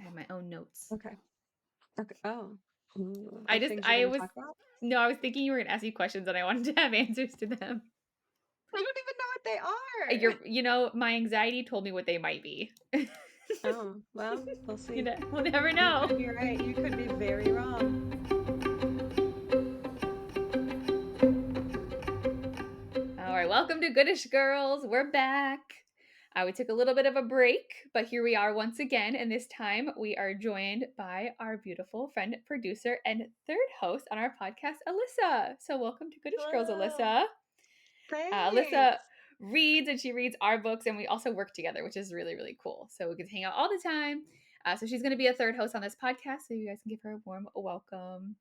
have my own notes. Okay. Oh. Ooh, I things you're gonna was talk about? no, I was thinking you were gonna ask me questions and I wanted to have answers to them. I don't even know what they are. My anxiety told me what they might be. Oh, well, we'll see. We'll never You know. could be right. You could be very wrong. All right, welcome to Goodish Girls. We're back. We took a little bit of a break, but here we are once again. And this time we are joined by our beautiful friend, producer, and third host on our podcast, Alissa. So welcome to Goodish Girls, Hello. Alissa. Alissa Thanks. reads and she reads our books, and we also work together, which is really, really cool. So we get to hang out all the time. So she's going to be a third host on this podcast, so you guys can give her a warm welcome.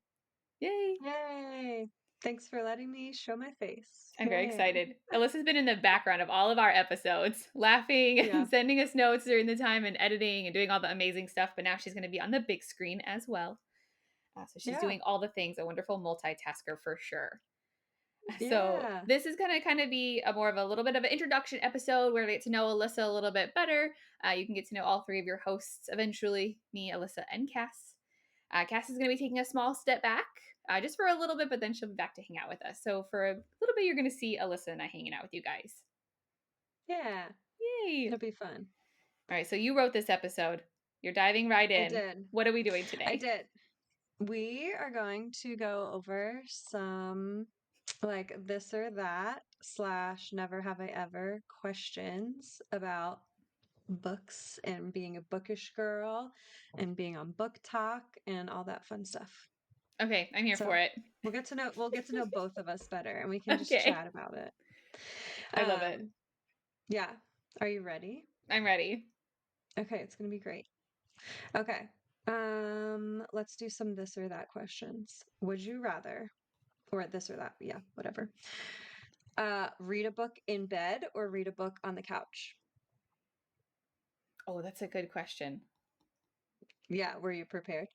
Yay! Yay. Thanks for letting me show my face. I'm Here very I am. excited. Alyssa's been in the background of all of our episodes, laughing Yeah. and sending us notes during the time and editing and doing all the amazing stuff. But now she's going to be on the big screen as well. So she's doing all the things, a wonderful multitasker for sure. So Yeah. this is going to kind of be a more of a little bit of an introduction episode where we get to know Alissa a little bit better. You can get to know all three of your hosts eventually, me, Alissa, and Cass. Cass is going to be taking a small step back just for a little bit, but then she'll be back to hang out with us. So for a little bit, you're going to see Alissa and I hanging out with you guys. Yeah. Yay. It'll be fun. All right. So you wrote this episode. You're diving right in. I did. What are we doing today? I did. We are going to go over some like this or that / never have I ever questions about books and being a bookish girl and being on book talk and all that fun stuff. Okay, I'm here So for it. we'll get to know both of us better and we can just Okay. chat about it. I love it. Yeah. Are you ready? I'm ready. Okay, it's gonna be great. Okay. Let's do some this or that questions. Would you rather, or this or that, yeah, whatever. Read a book in bed or read a book on the couch? Oh, that's a good question. Yeah, were you prepared?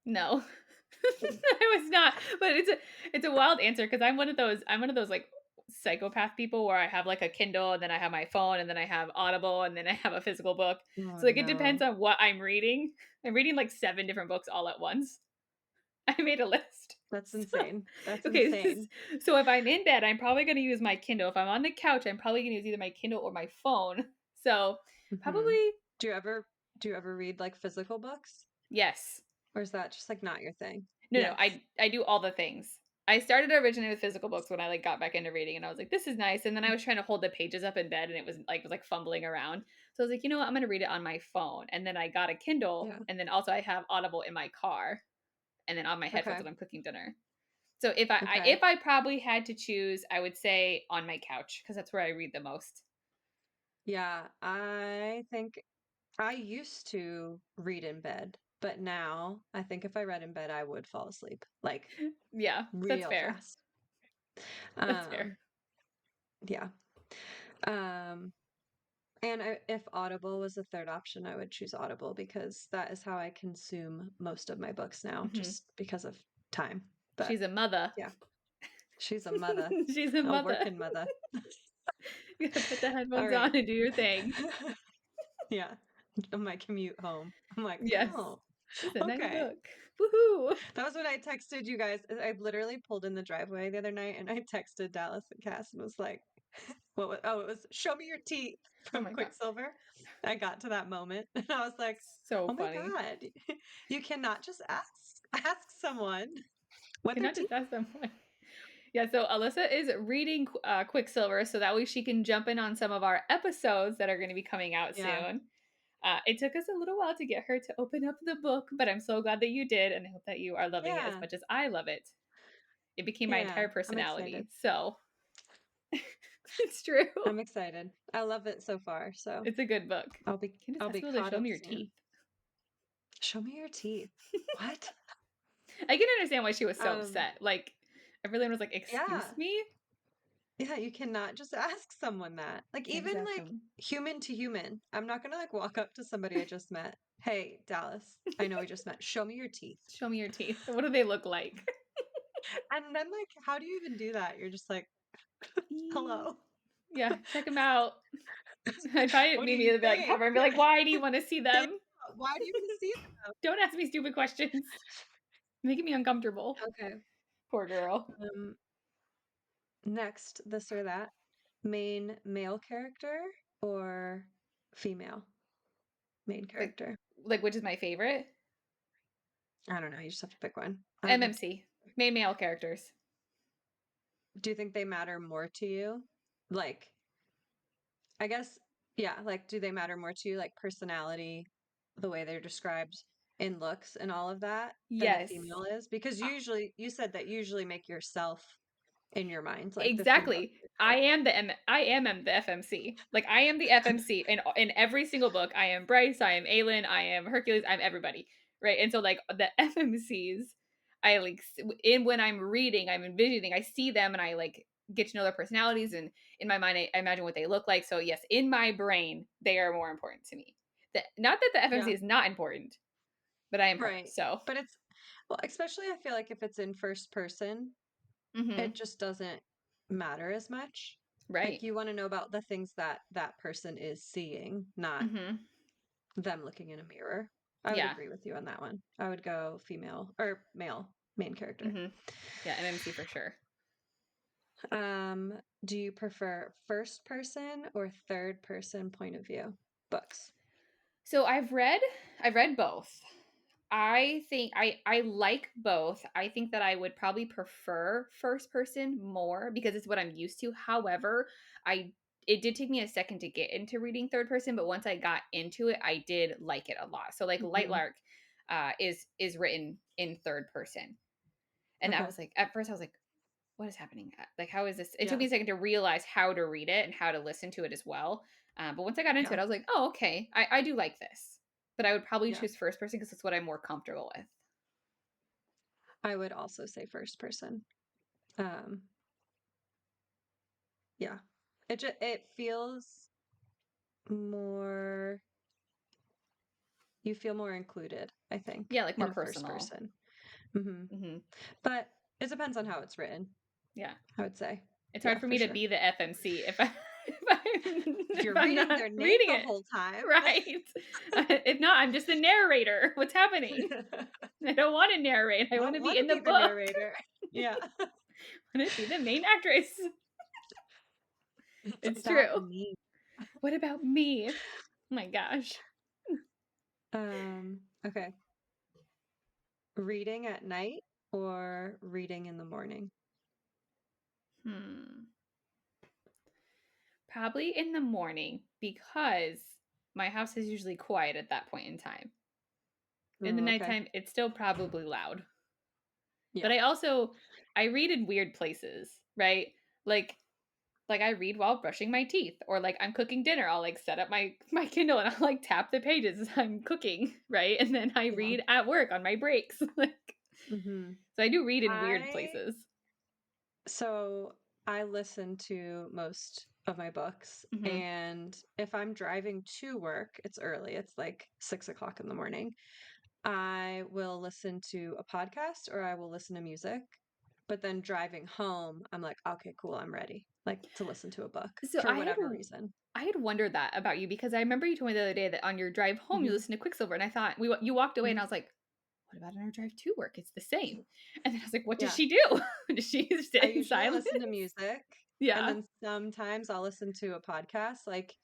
No. I was not, but it's a wild answer because I'm one of those like psychopath people where I have like a Kindle and then I have my phone and then I have Audible and then I have a physical book. Oh So like it depends no. on what I'm reading. I'm reading like 7 different books all at once. I made a list. That's So, insane. That's okay, insane. so if I'm in bed, I'm probably going to use my Kindle. If I'm on the couch, I'm probably going to use either my Kindle or my phone. So Hmm. probably Do you ever read like physical books? yes. Or is that just like not your thing? No, Yes. I do all the things. I started originally with physical books when I like got back into reading and I was like, this is nice. And then I was trying to hold the pages up in bed and it was like fumbling around. So I was like, you know what, I'm gonna read it on my phone. And then I got a Kindle Yeah. and then also I have Audible in my car and then on my headphones Okay. when I'm cooking dinner. So if Okay. I probably had to choose, I would say on my couch because that's where I read the most. Yeah, I think I used to read in bed, but now I think if I read in bed, I would fall asleep like Yeah, that's real fair. fast. That's fair. Um, yeah. Um, and if Audible was the third option, I would choose Audible because that is how I consume most of my books now, Mhm. just because of time. But She's a mother. yeah, she's a mother, She's a a mother. working mother. You gotta put the All headphones right. on and do your thing. Yeah, on my commute home. I'm like, Yes. oh, It's a nice okay. book. Woohoo! That was when I texted you guys. I literally pulled in the driveway the other night and I texted Dallas and Cass and was like, it was show me your teeth Oh from my god. Quicksilver. I got to that moment and I was like, So oh my funny. God, you cannot just ask someone what their Cannot teeth. just ask someone. Yeah, so Alissa is reading Quicksilver so that way she can jump in on some of our episodes that are going to be coming out Yeah. soon. It took us a little while to get her to open up the book, but I'm so glad that you did, and I hope that you are loving it as Yeah. much as I love it. It became my Yeah. entire I'm excited. personality, so it's true. I'm excited. I love it so far. So It's a good book. Candace I'll asked be people to caught show up me your soon. teeth. Show me your teeth. What? I can understand why she was so Um, upset. Like, everyone was like, "Excuse yeah. me." Yeah, you cannot just ask someone that. Like Can't just even ask like them. human to human. I'm not gonna like walk up to somebody I just met. Hey, Dallas, I know we just met. Show me your teeth. Show me your teeth. What do they look like? And then like, how do you even do that? You're just like, hello. Yeah, check them out. I'd probably What do you maybe be like think? cover and be like, "Why do you want to see them?" Why do you want to see Don't ask me stupid questions. Making me uncomfortable. them? Okay. Poor girl. Next, this or that. Main male character or female main Like, character? which is my favorite? I don't know. You just have to pick one. MMC. Main male characters. Do you think they matter more to you? Like, I guess, yeah, like, do they matter more to you, like personality, the way they're described in looks and all of that, than the Yes. female is? Because usually, you said that usually make yourself in your mind, like the female Exactly. character. I am the FMC. Like I am the FMC in every single book. I am Bryce, I am Aelin, I am Hercules, I'm everybody. Right? And so like the FMCs, I like in when I'm reading, I'm envisioning, I see them and I like get to know their personalities and in my mind I imagine what they look like. So yes, in my brain, they are more important to me. Not that the FMC Yeah, is not important, but I am her. right. So But it's, well, especially I feel like if it's in first person, mhm. it just doesn't matter as much. Like Right. you want to know about the things that that person is seeing, not Mhm. them looking in a mirror. I would Yeah. agree with you on that one. I would go female or male main character. Mhm. Yeah, MMC for sure. Um, do you prefer first person or third person point of view books? So I've read both. I think I like both. I think that I would probably prefer first person more because it's what I'm used to. However, I it did take me a second to get into reading third person, but once I got into it, I did like it a lot. So like Hmm. Lightlark is written in third person. And I Okay. was like at first I was like what is happening? Like, how is this? It took Yeah. me a second to realize how to read it and how to listen to it as well. But once I got into Yeah. it, I was like, oh, okay, I do like this. But I would probably Yeah. choose first person because it's what I'm more comfortable with. I would also say first person. Um, yeah. It feels more, you feel more included, I think, Yeah, like in more a first personal. person. Hmm. Hmm. But it depends on how it's written, Yeah, I would say. it's hard Yeah, for for me to sure. be the FMC if I If if you're I'm reading not their name reading the it whole time. right. If not, I'm just the narrator. What's happening? I don't want to narrate. I want Don't to be want to in the be the book. narrator. Yeah. I want to be the main actress. It's It's about true. me. What about me? Oh my gosh. Okay. Reading at night or reading in the morning? Hmm. Probably in the morning because my house is usually quiet at that point in time. In the Ooh, okay. nighttime, it's still probably loud. But Yeah. I read in weird places, right? Like I read while brushing my teeth or like I'm cooking dinner. I'll like set up my Kindle and I'll like tap the pages as I'm cooking, right? And then I Yeah. read at work on my breaks. Like Hmm. so I do read in weird I places. so I listen to most of my books, Mhm. and if I'm driving to work, it's early. It's like 6 o'clock in the morning. I will listen to a podcast or I will listen to music. But then driving home, I'm like, okay, cool, I'm ready, like to listen to a book So for whatever reason. I had wondered that about you because I remember you told me the other day that on your drive home you Hmm. listen to Quicksilver, and I thought you walked away, and Hmm. I was like, what about on our drive to work? It's the same. And then I was like, what does Yeah. she do? Does she I sit in usually silence? listen to music, and Yeah. then sometimes I'll listen to a podcast. Like,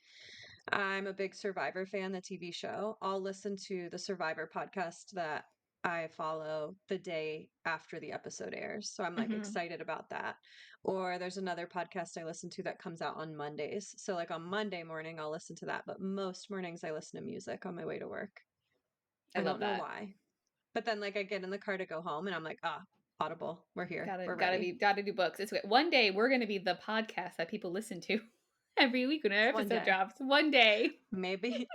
I'm a big Survivor fan, the TV show. I'll listen to the Survivor podcast that I follow the day after the episode airs. So I'm like Hmm. excited about that. Or there's another podcast I listen to that comes out on Mondays. So, like, on Monday morning, I'll listen to that. But most mornings, I listen to music on my way to work. I I love don't know that. why. But then, like, I get in the car to go home and I'm like, ah, Audible, we're here, we're ready. Gotta do books. It's one day we're gonna be the podcast that people listen to every week when an One episode day. drops. One day. Maybe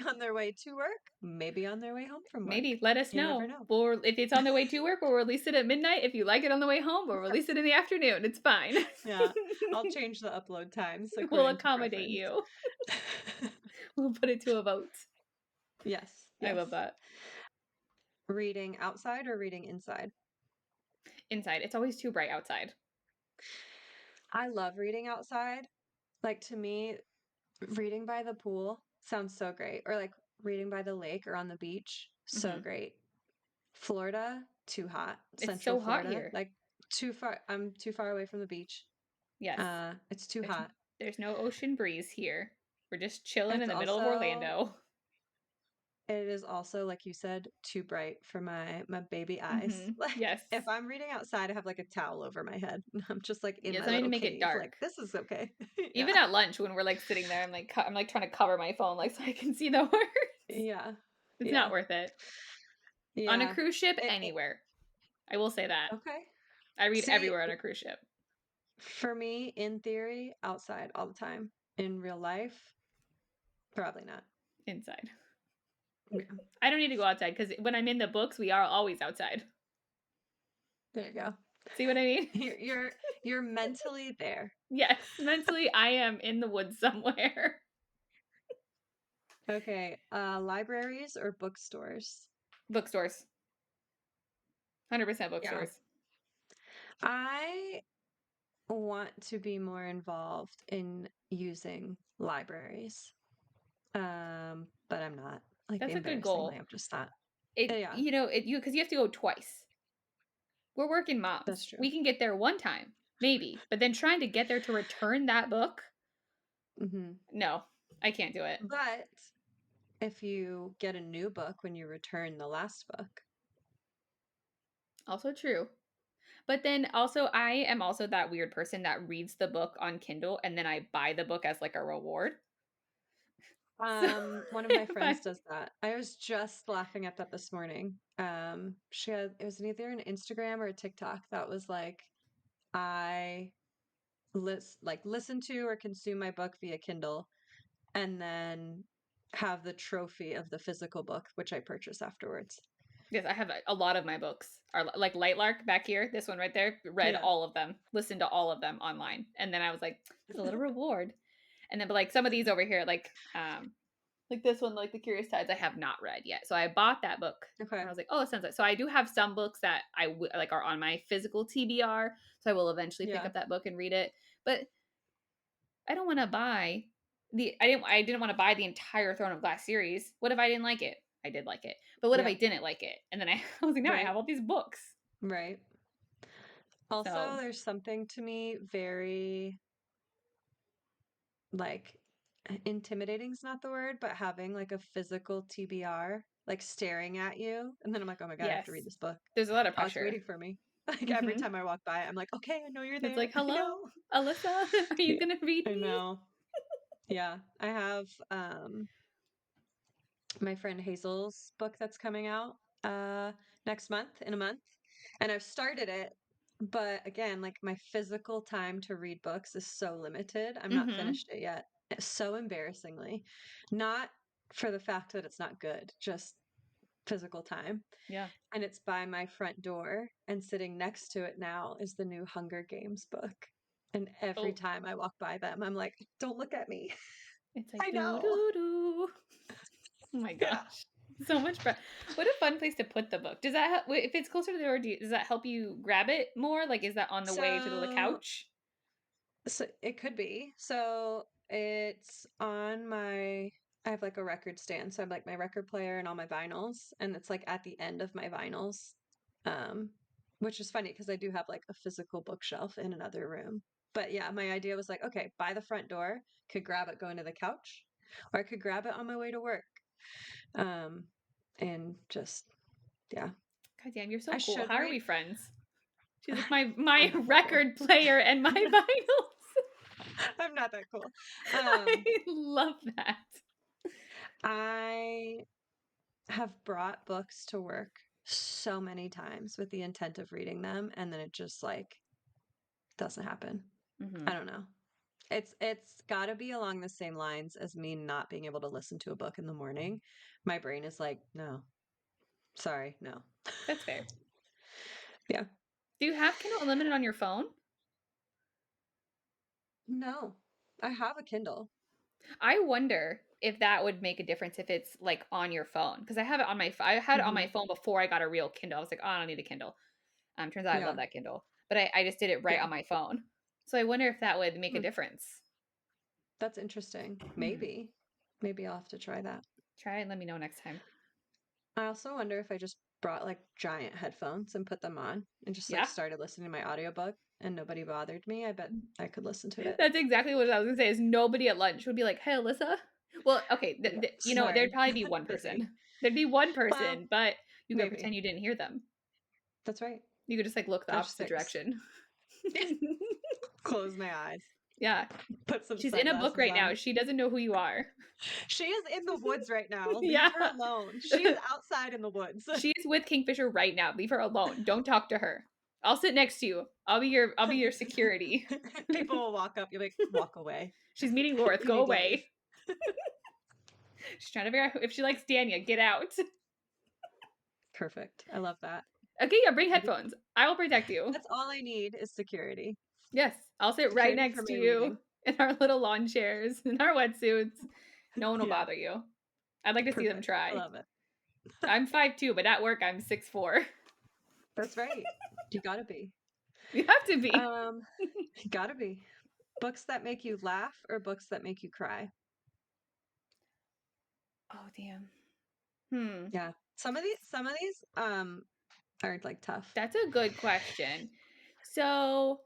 on their way to work, maybe on their way home from work. Maybe let us You never know. know. Or if it's on the way to work, we'll release it at midnight. If you like it on the way home, we'll release it in the afternoon. It's fine. Yeah, I'll change the upload times We'll according to accommodate preference. you. We'll put it to a vote. Yes, I love yes. that. Reading outside or reading inside? Inside. It's always too bright outside. I love reading outside. Like, to me, reading by the pool sounds so great. Or like reading by the lake or on the beach, so Mhm. great. Florida, too hot. It's Central so hot Florida, here. like too far. I'm too far away from the beach. Yes. It's too There's hot. there's no ocean breeze here. We're just chilling in It's the middle of also Orlando. it is also, like you said, too bright for my baby eyes. Mhm. Like Yes. if I'm reading outside, I have like a towel over my head. I'm just like in Yes, my I need to little make it cave. Like dark. this is okay. Even Yeah. at lunch when we're, like, sitting there, I'm, like, trying to cover my phone, like, so I can see the words. Yeah. It's not Yeah. worth it. On a Yeah. cruise ship, It anywhere. I will say that. okay. I read See, everywhere on a cruise ship. for me, in theory, outside all the time. In real life, probably not. Inside. Yeah. I don't need to go outside because when I'm in the books, we are always outside. There you go. See what I mean? You're mentally there. Yes, mentally, I am in the woods somewhere. Okay. Libraries or bookstores? Bookstores. 100% Yeah. bookstores. I want to be more involved in using libraries. But I'm not. Like That's a good embarrassingly, goal. I'm just not. It Yeah, you know, it you because you have to go twice. We're working that's moms. true. We can get there one time, maybe, but then trying to get there to return that book, Hmm. no, I can't do it. But if you get a new book when you return the last book, Also true. But then also, I am also that weird person that reads the book on Kindle and then I buy the book as like a reward. So one of my if friends I does that. I was just laughing at that this morning. She had it was either an Instagram or a TikTok that was like, I listen to or consume my book via Kindle and then have the trophy of the physical book, which I purchase afterwards. yes, I have a lot of my books are like Lightlark back here. This one right there, read Yeah. all of them, listened to all of them online, and then I was like, it's a little reward. And then, but like some of these over here, like this one, like The Curious Tides, I have not read yet. So I bought that book. Okay. I was like, oh, it sounds like. So I do have some books that like are on my physical TBR. So I will eventually pick Yeah. up that book and read it. But I don't want to buy I didn't want to buy the entire Throne of Glass series. What if I didn't like it? I did like it. But what if I Yep. didn't like it? And then I was like, now I Right. have all these books. Right. Also, So there's something to me very like intimidating is not the word, but having like a physical TBR, like staring at you. And then I'm like, oh my God, I have yes, to read this book. there's a lot of Oh, it's pressure. waiting for me. Like every Hmm. time I walk by, I'm like, okay, I know you're It's there. like, I know. hello, Alissa, are you Yeah, gonna read I me? know. Yeah. I have my friend Hazel's book that's coming out next month in a month. And I've started it, but again, like my physical time to read books is so limited. I'm not Hmm. finished it yet. So embarrassingly. Not for the fact that it's not good, just physical time. Yeah. And it's by my front door, and sitting next to it now is the new Hunger Games book. And every Oh, time I walk by them, I'm like, don't look at me. it's I like doo know. doo doo. Oh my Yeah. gosh. So much fun. What a fun place to put the book. Does that if it's closer to the door, does that help you grab it more? Like, is that on the way to the So couch? So it could be. So it's on my I have like a record stand. So I have like my record player and all my vinyls, and it's like at the end of my vinyls. Um, which is funny because I do have like a physical bookshelf in another room. But yeah, my idea was like, okay, by the front door, could grab it going to the couch, or I could grab it on my way to work. Um, and just yeah. God damn, you're so I cool. should How are read. we friends? She's like my I'm not that cool. record player and my vinyls. I'm not that cool. I Um, love that. I have brought books to work so many times with the intent of reading them, and then it just like doesn't happen. I Hmm. don't know. It's got to be along the same lines as me not being able to listen to a book in the morning. My brain is like, no, sorry, no. That's fair. Yeah. Do you have Kindle Unlimited on your phone? No. I have a Kindle. I wonder if that would make a difference if it's like on your phone because I have it on I had it on my Hmm. phone before I got a real Kindle. I was like, oh, I don't need a Kindle. Turns out I love Yeah. that Kindle, but I just did it right Yeah. on my phone. So I wonder if that would make a Hmm. difference. That's interesting. Hmm. Maybe. Maybe I'll have to try that. Try and let me know next time. I also wonder if I just brought like giant headphones and put them on and just like Yeah. started listening to my audiobook and nobody bothered me. I bet I could listen to it. That's exactly what I was gonna say, is nobody at lunch would be like, "Hey, Alyssa." Well, okay, Yeah, you know, there'd sorry. probably be one Busy. person. There'd be one Well, person, but you could maybe. pretend you didn't hear them. That's right. You could just, like, look the I just opposite like direction. close my eyes, Yeah. put some She's in a book sunglasses right on. now. She doesn't know who you are. She is in the woods right now. Leave Yeah. her alone. She is outside in the woods. She is with Kingfisher right now. Leave her alone. Don't talk to her. I'll sit next to you. I'll be your security. People will walk up. You're like, walk away. She's meeting Lorth. You Go need to leave. away. She's trying to figure out if she likes Dania. Get out. Perfect. I love that. Okay, yeah, bring headphones. I will protect you. That's all I need is security. Yes, I'll sit right Security for next to my you reading. in our little lawn chairs, in our wetsuits. No one will Yeah, bother you. I'd like to see them perfect. I try. love it. I'm 5'2", but at work I'm 6'4". That's right. You gotta be. You have to be. Um, gotta be. Books that make you laugh or books that make you cry. Oh, damn. Hmm. Yeah. Some of these are like tough. That's a good question. So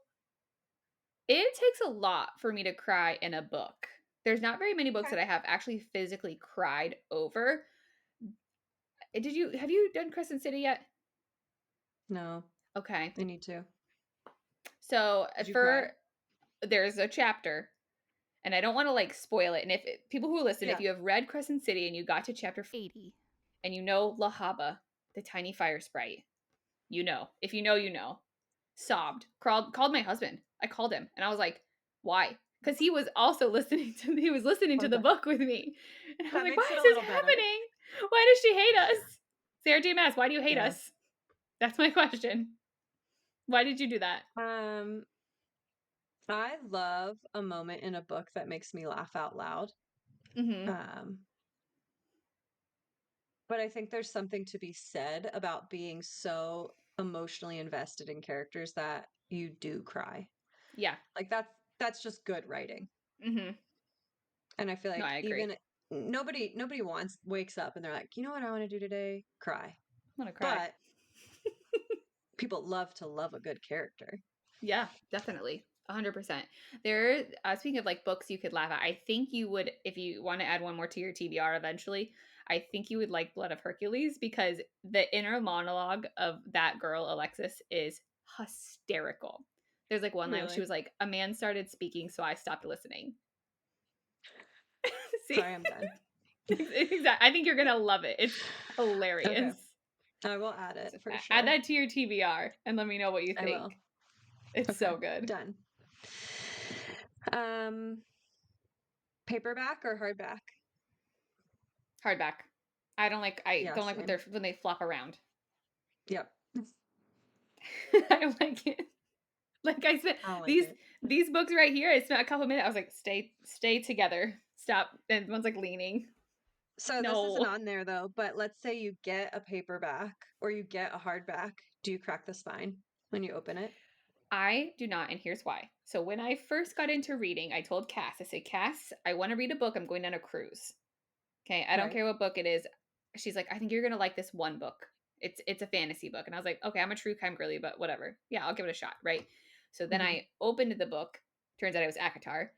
it takes a lot for me to cry in a book. There's not very many books Okay. that I have actually physically cried over. Have you done Crescent City yet? No, Okay. I need to. So Did you cry? for there's a chapter, and I don't want to like spoil it. And people who listen, if Yeah. you have read Crescent City and you got to chapter 80 and you know Lahaba, the tiny fire sprite, you know. If you know, you know. Sobbed, called my husband. I called him and I was like, "Why?" Because he was listening to the Okay. book with me, and I was That like, makes "Why it is a this little better. happening? Why does she hate us?" Sarah J. Maas, why do you hate Yeah. us? That's my question. Why did you do that? Um, I love a moment in a book that makes me laugh out loud. Mm-hmm. Um, but I think there's something to be said about being so emotionally invested in characters that you do cry. Yeah. Like that's just good writing. Mm-hmm. And I feel No, like I agree. even nobody wants wakes up and they're like, "You know what I want to do today? Cry." I want to cry. But people love to love a good character. Yeah, definitely. 100%. There, speaking of like books you could laugh at, I think you would, if you want to add one more to your TBR eventually, I think you would like Blood of Hercules because the inner monologue of that girl, Alexis, is hysterical. There's like one line where she Really. was like, "A man started speaking, so I stopped listening." See? Sorry, I'm done. Exactly. I think you're going to love it. It's Okay. hilarious. I will add it So for add sure. that to your TBR and let me know what you I will. think. It's Okay. so good. Done. Um, paperback or hardback? Hardback. I Yeah, don't like same. when they flop around. Yep. I don't like it. Like I spent I don't like these it. these books right here, I spent a couple minutes, I was like, stay together. Stop. And one's like leaning. So this isn't No. on there though, but let's say you get a paperback or you get a hardback. Do you crack the spine when you open it? I do not, and here's why. So when I first got into reading, I told Cass, I said, Cass, I want to read a book. I'm going on a cruise. Okay, I don't Right. care what book it is. She's like, I think you're gonna like this one book. It's a fantasy book. And I was like, okay, I'm a true crime girly, but whatever. Yeah, I'll give it a shot, right? So then Hmm. I opened the book. Turns out it was Akatar.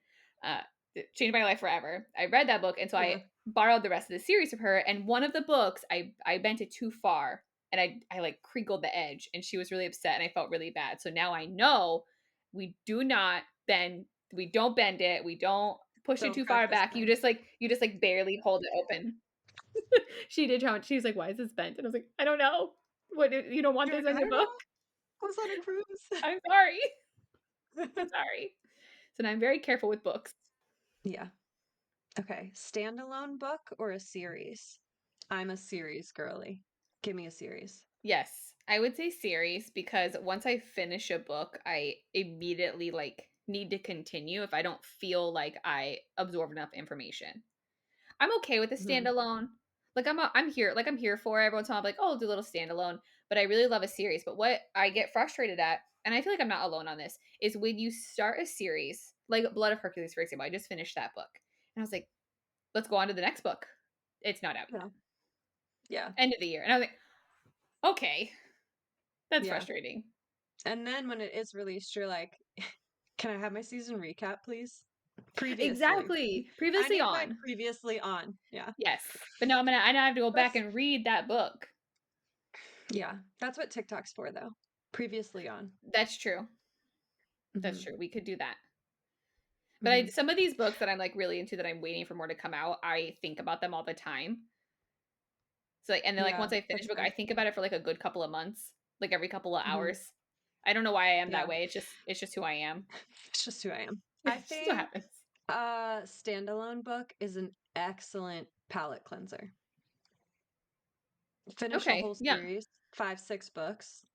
It changed my life forever. I read that book, and so I Yeah. borrowed the rest of the series from her. And one of the books, I bent it too far, and I like crinkled the edge, and she was really upset, and I felt really bad. So now I know we do not bend. We don't bend it. We don't push it Don't too crack far the back. spine. You just like barely hold it open. She did try. She was like, "Why is this bent?" And I was like, "I don't know. What you don't want You're this like, on I your don't book? know. I was on a cruise. I'm sorry. I'm sorry." So now I'm very careful with books. Yeah. Okay. Standalone book or a series? I'm a series girly. Give me a series. Yes, I would say series because once I finish a book, I immediately like need to continue if I don't feel like I absorb enough information. I'm okay with a Hmm. standalone. Like I'm here for it. Every once in a while, I'm like, oh, I'll do a little standalone. But I really love a series. But what I get frustrated at, and I feel like I'm not alone on this, is when you start a series, like Blood of Hercules, for example. I just finished that book. And I was like, let's go on to the next book. it's not out yet. Yeah. Yeah. End of the year. And I was like, okay, that's Yeah. frustrating. And then when it is released, you're like, can I have my season recap, please? Previously. Exactly. I Previously need my on. previously on. Yeah. Yes. But no, I now have to go back That's and read that book. yeah. That's what TikTok's for though. Previously on. That's true. That's Hmm. true. We could do that. But Hmm. some of these books that I'm like really into that I'm waiting for more to come out, I think about them all the time. So like, and then like Yeah, once I for finish a book, I sure. think about it for like a good couple of months, like every couple of Hmm. hours. I don't know why I am that Yeah. way. It's just who I am. It's just who I am. I It's just what think happens. a standalone book is an excellent palate cleanser. Finish a Okay. whole Yeah. series, 5, 6 books,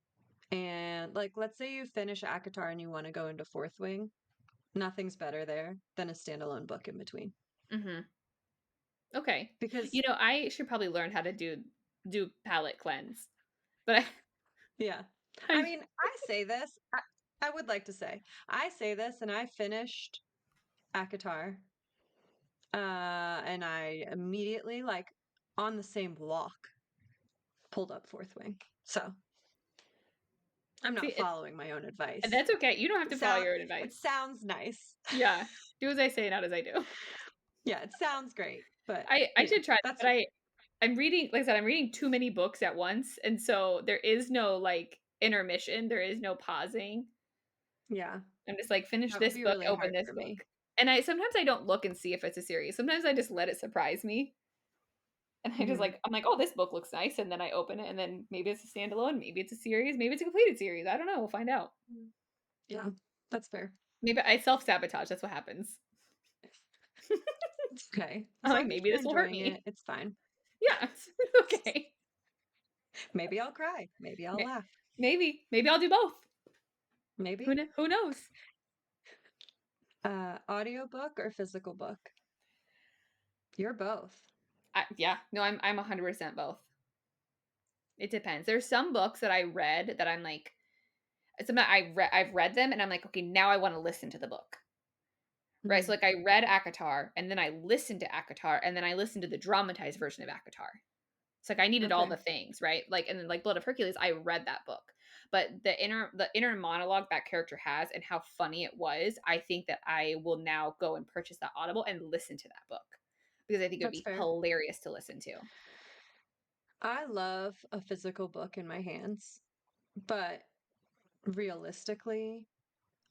and like let's say you finish ACOTAR and you want to go into Fourth Wing, nothing's better there than a standalone book in between. Mhm. Okay. Because I should probably learn how to do palette cleanse. But yeah. I I mean, I say this, I would like to say, I say this and I finished ACOTAR and I immediately like on the same walk pulled up Fourth Wing. So, I'm see not it, following my own and advice. that's okay. You don't have It to follow sound your own it advice. sounds nice. Yeah. Do as I say, not as I do. Yeah, it sounds great, but I should try that, that's but I'm reading, like I said, I'm reading too many books at once, and so there is no like intermission. There is no pausing. yeah, I'm just like finish that would this be book, really open hard this for book. me. And I sometimes I don't look and see if it's a series. Sometimes I just let it surprise me. And I just Mhm. like I'm like, "Oh, this book looks nice." And then I open it and then maybe it's a standalone, maybe it's a series, maybe it's a completed series. I don't know. We'll find out. Mm. Yeah, that's fair. Maybe I self-sabotage. That's what happens. It's okay. As I'm like, long as maybe you're this will hurt enjoying it, me. it's fine. Yeah, it's okay. Maybe I'll cry. Maybe I'll May- laugh. Maybe I'll do both. Maybe. Who knows? Audiobook or physical book? You're both. Yeah, no, I'm 100% both. It depends. There's some books that I read that I'm like, some that I've read them and I'm like, okay, now I want to listen to the book. Right? So Mhm. like I read ACOTAR and then I listened to ACOTAR and then I listened to the dramatized version of ACOTAR. It's like I needed all Okay, the things, right? Like and then like Blood of Hercules, I read that book. But the inner monologue that character has and how funny it was, I think that I will now go and purchase that Audible and listen to that book. Because I think it would that's be fair. hilarious to listen to. I love a physical book in my hands, but realistically,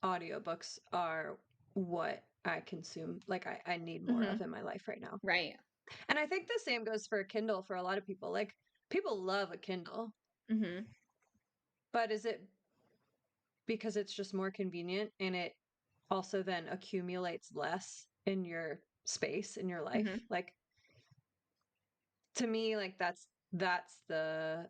audiobooks are what I consume, like I need more Hmm. of in my life right now. Right. And I think the same goes for a Kindle for a lot of people. Like people love a Kindle, Hmm. but is it because it's just more convenient and it also then accumulates less in your space in your life? Hmm. Like to me, like that's the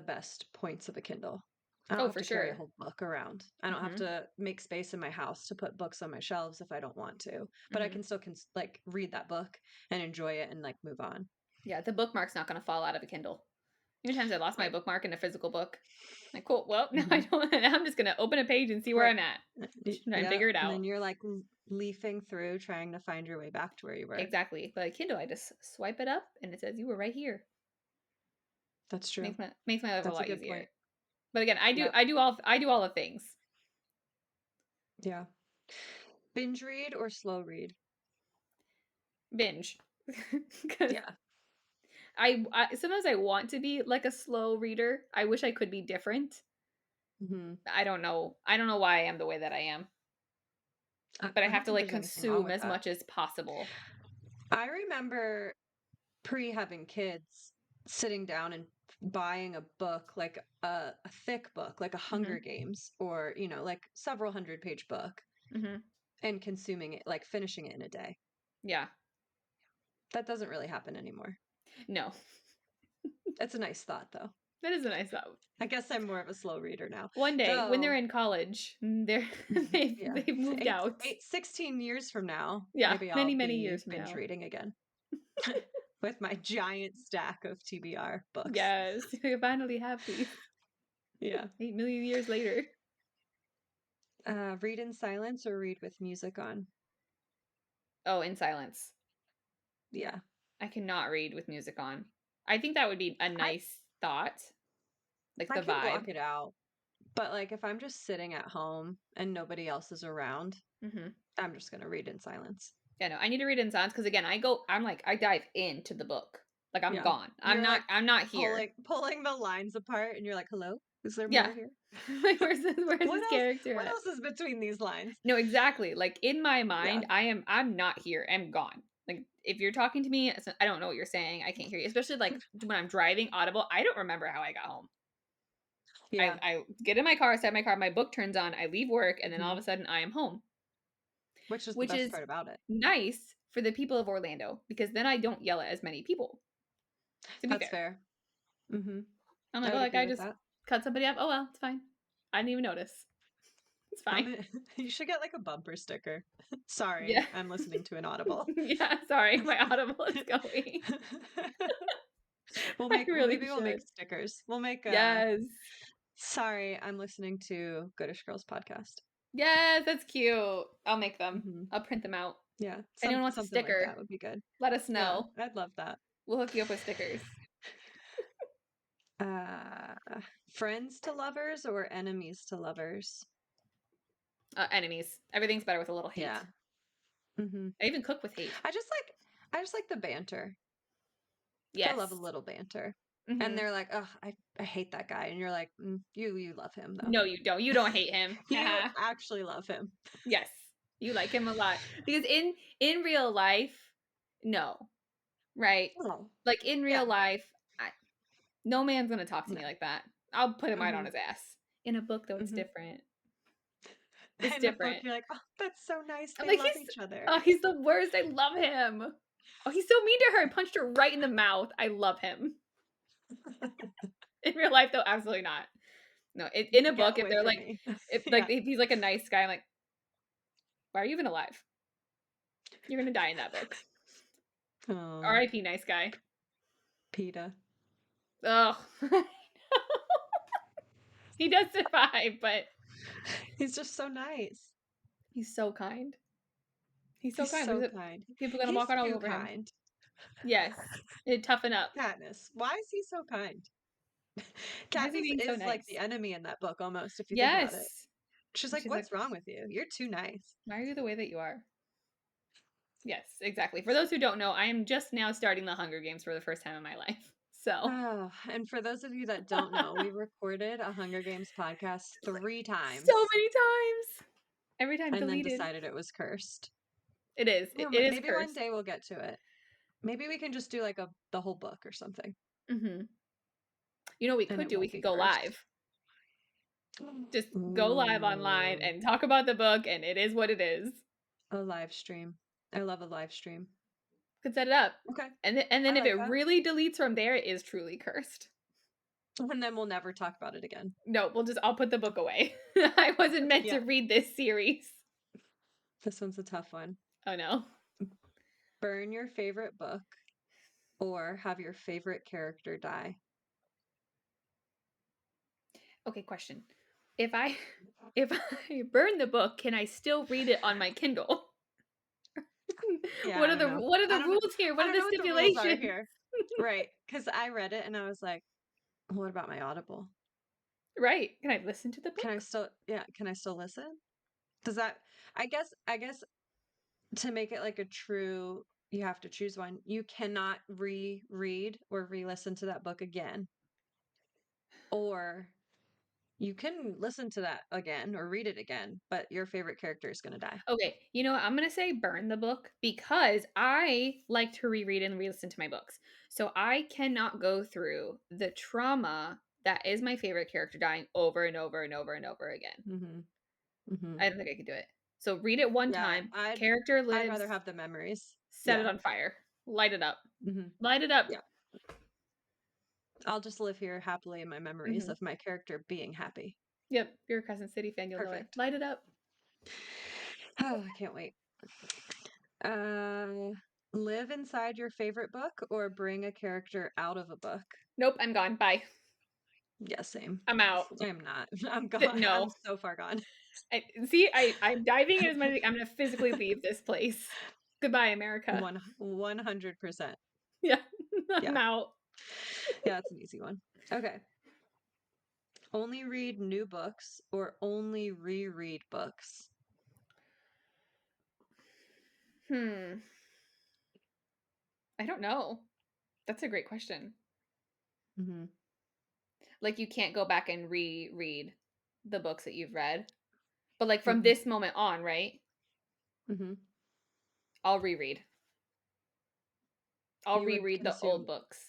best points of a Kindle. I don't Oh, have for to carry a sure. whole book around. I don't have Hmm. to make space in my house to put books on my shelves if I don't want to. But I Hmm. can still like read that book and enjoy it and like move on. Yeah, the bookmark's not going to fall out of a Kindle. How many times I lost my Right. bookmark in a physical book? Like, cool. Well, now I Hmm. don't. Now I'm just going to open a page and see where Right. I'm at. Try and Yep. figure it And out. then you're like leafing through trying to find your way back to where you were. Exactly. But Kindle, I just swipe it up and it says you were right here. That's true. Makes my life a That's a lot good easier. point. But again, Yep. I do all the things. Yeah. Binge read or slow read? Binge. Because Yeah. I sometimes I want to be like a slow reader. I wish I could be different. Hmm. I don't know. I don't know why I am the way that I am. But I I have don't to think like there's anything wrong consume with as that. much as possible. I remember pre having kids sitting down and buying a book, like a thick book, like a Hunger Hmm. Games or, like several hundred-page book Hmm. and consuming it, like finishing it in a day. Yeah. That doesn't really happen anymore. No. It's a nice thought, though. That is a nice thought. I guess I'm more of a slow reader now. One day when they're Though, in college, they're yeah, they've moved out. 16 years from now, Yeah, maybe many I'll many be years from binge now. reading again with my giant stack of TBR books. Yes, you finally have these Yeah. 8 million years later. Read in silence or read with music on? Oh, in silence. Yeah. I cannot read with music on. I think that would be a I nice thought, like I the can vibe. block it out, but, like, if I'm just sitting at home and nobody else is around, Mhm. I'm just gonna read in silence. Yeah, no, I need to read in silence because again, I'm like, I dive into the book. Like I'm Yeah. gone. You're, like, I'm not here. pulling the lines apart, and you're like, "Hello? Is there Yeah. more here? Like where's this character What at? else is between these lines?" No, exactly. Like in my Yeah. mind, I'm not here. I'm gone. Like if you're talking to me, I don't know what you're saying. I can't hear you. Especially like when I'm driving Audible, I don't remember how I got home. Yeah. I get in my car, start my car, my book turns on, I leave work, and then all of Mhm. a sudden I am home, Which is the which best is part about it. nice for the people of Orlando because then I don't yell at as many people. To be That's fair, fair. Mhm. I'm like, I oh, would that agree guy with just that. cut somebody up. Oh well, it's fine. I didn't even notice. It's fine. You should get, like, a bumper sticker. Yeah. "Sorry, I'm listening to an Audible." Yeah. Sorry, my Audible is going. I really Maybe we'll make should. stickers. We'll make a Yes. "Sorry, I'm listening to Goodish Girls podcast." Yes, that's cute. I'll make them. Mhm. I'll print them out. Yeah, If anyone wants a something like sticker, that would be good. let us Yeah, know. I'd love that. We'll hook you up with stickers. Uh, Friends to lovers or enemies to lovers? Enemies. Everything's better with a little hate. Yeah. Mhm. I even cook with hate. I just like I just like the banter. I love a Yes. little banter. And Hmm. they're like, "Oh, I hate that guy." And you're like, you love him though. No, you don't. You don't hate him. You actually love him." Yes, you like him a lot because in real life, no, right? Oh, Like in real yeah. life, no man's gonna talk to No. me like that. I'll put him right on Mhm. his ass. In a book, though, it's Mhm. different. It's In the book, different. you're like, "Oh, that's so nice. I'm They like, love each other." he's the worst. I love him. Oh, he's so mean to her. I punched her right in the mouth. I love him. In real life, though, absolutely not. No, in a Get book, if away they're from like, me. if Yeah. he's like a nice guy, I'm like, why are you even alive? You're gonna die in that book. Oh, R.I.P. Nice guy. PETA. Oh, he does survive, but He's just so nice. he's so kind. He's so He's kind. so kind. People gonna walk He's all too over him. kind. Yes, it toughen up. Katniss. Why is he so kind? Why is he Katniss being so is like the nice? enemy in that book almost, if you think about it. Yes. She's And like, she's like, "What's wrong with you? You're too nice." why are you the way that you are? Yes, exactly. For those who don't know, I am just now starting the Hunger Games for the first time in my life. So, Oh, and for those of you that don't know, we recorded a Hunger Games podcast 3 so times many times. Every time and then deleted. decided it was cursed. It is. You know, It is maybe one cursed. day we'll get to it. Maybe we can just do like the whole book or something, Hmm. You know what we and could it do? We won't could be go cursed. live. Just go live online Ooh, and talk about the book, and it is what it is. a live stream. I love a live stream. Could set it up. Okay, And then I if like it that. really deletes from there, it is truly cursed. And then we'll never talk about it again. No, I'll put the book away. I wasn't meant to Yeah, read this series. this one's a tough one. Oh no. Burn your favorite book or have your favorite character die. Okay, question. If I if I burn the book, can I still read it on my Kindle? Yeah, I don't know. What are I the don't know. rules here? I What are don't the know what the rules are stipulations? here. Right, because I read it and I was like, what about my Audible? Right. Can I listen to the Can I book? still, yeah, can I still listen? Does that, I guess to make it like a true, you have to choose one. You cannot reread or re-listen to that book again. Or you can listen to that again or read it again, but your favorite character is going to die. Okay, you know what? I'm gonna say burn the book because I like to reread and re-listen to my books. So I cannot go through the trauma that is my favorite character dying over and over and over and over again. Hmm. Hmm. I don't think I could do it. So read it one Yeah, time, character I'd lives, rather have the memories. set it Yeah. on fire, light it up, Hmm. light it up. Yeah. I'll just live here happily in my memories Hmm. of my character being happy. Yep, if you're a Crescent City fan, you'll know it. Perfect. Light it up. Oh, I can't wait. Uh, Live inside your favorite book or bring a character out of a book? Nope, I'm gone. Bye. Yeah, same. I'm out. I'm not. I'm gone. I'm No. so far gone. I'm diving in as much as I'm gonna physically leave this place. Goodbye, America. 100%. Yeah. I'm Yeah. out. Yeah, that's an easy one. Okay. Only read new books or only reread books? Hmm. I don't know. That's a great question. Hmm. Like, you can't go back and reread the books that you've read. But, like, from Mm-mm. this moment on, right? Hmm. I'll reread. I'll You would reread the old consume, books.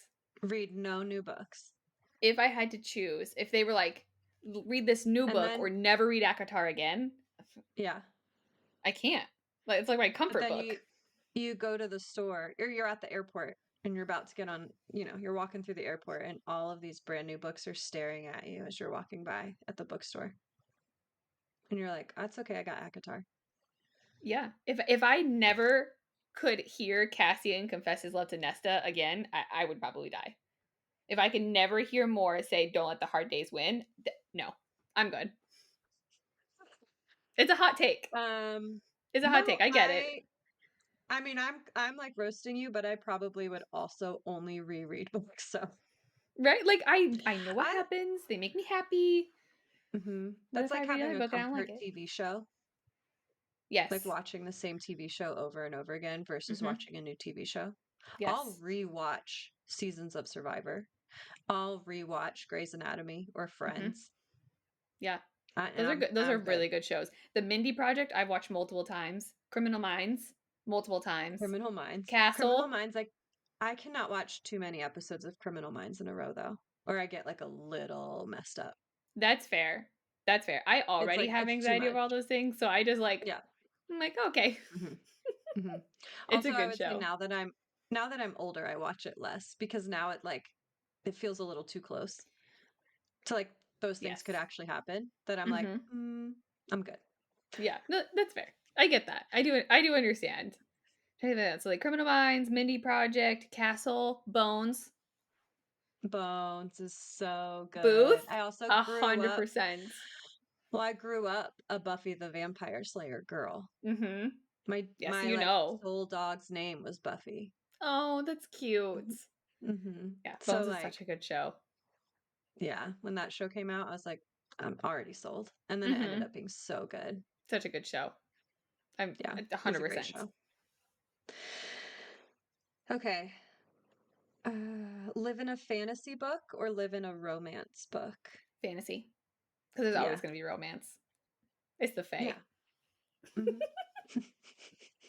read no new books. If I had to choose, if they were like, read this new And book or then, never read Akatar again, yeah. I can't. Like, it's like my But comfort then you book. you go to the store or you're at the airport and you're about to get on, you're walking through the airport and all of these brand new books are staring at you as you're walking by at the bookstore. And you're like, that's okay, I got Akatar. Yeah. If I never could hear Cassian confess his love to Nesta again, I would probably die. If I can never hear more say, "Don't let the hard days win," no, I'm good. It's a hot take. Um, It's a hot no, take. I get it. I mean, I'm like roasting you, but I probably would also only reread books. So Right? Like I know what I, happens. They make me happy. What that's if I like read having another a book and I don't like comfort it? TV show, like Yes. watching the same TV show over and over again versus Mhm. watching a new TV show. I'll Yes. rewatch seasons of Survivor. I'll rewatch Grey's Anatomy or Mhm. Friends. Yeah. And Those are good. Those are I'm good. really good shows. The Mindy Project I've watched multiple times. Criminal Minds multiple times. Criminal Minds. Criminal Castle. Minds, like I cannot watch too many episodes of Criminal Minds in a row though, or I get like a little messed up. That's fair. That's fair. I It's already like have it's too anxiety over much. all those things, so I just like Yeah. I'm like, okay. Hmm. Hmm. It's a Also, I good would say show. now that I'm older, I watch it less because now it feels a little too close to like those things Yes. could actually happen that I'm like, Mhm. I'm good. Yeah. That's fair. I get that. I do understand. Tell you that. So like Criminal Minds, Mindy Project, Castle, Bones, Bones is so good. Booth, I also grew up 100%. Well, I grew up a Buffy the Vampire Slayer girl. Mhm. My Yes, my you like know. soul dog's name was Buffy. Oh, that's cute. Mm-hmm. Yeah, So Bones is such like, a good show. yeah, when that show came out, I was like, I'm already sold. And then it ended Mhm. up being so good. Such a good show. I'm Yeah, it was a great 100%. show. Okay. Live in a fantasy book or live in a romance book? Fantasy. Because there's always Yeah. going to be romance. It's the Yeah. Fae. Hmm.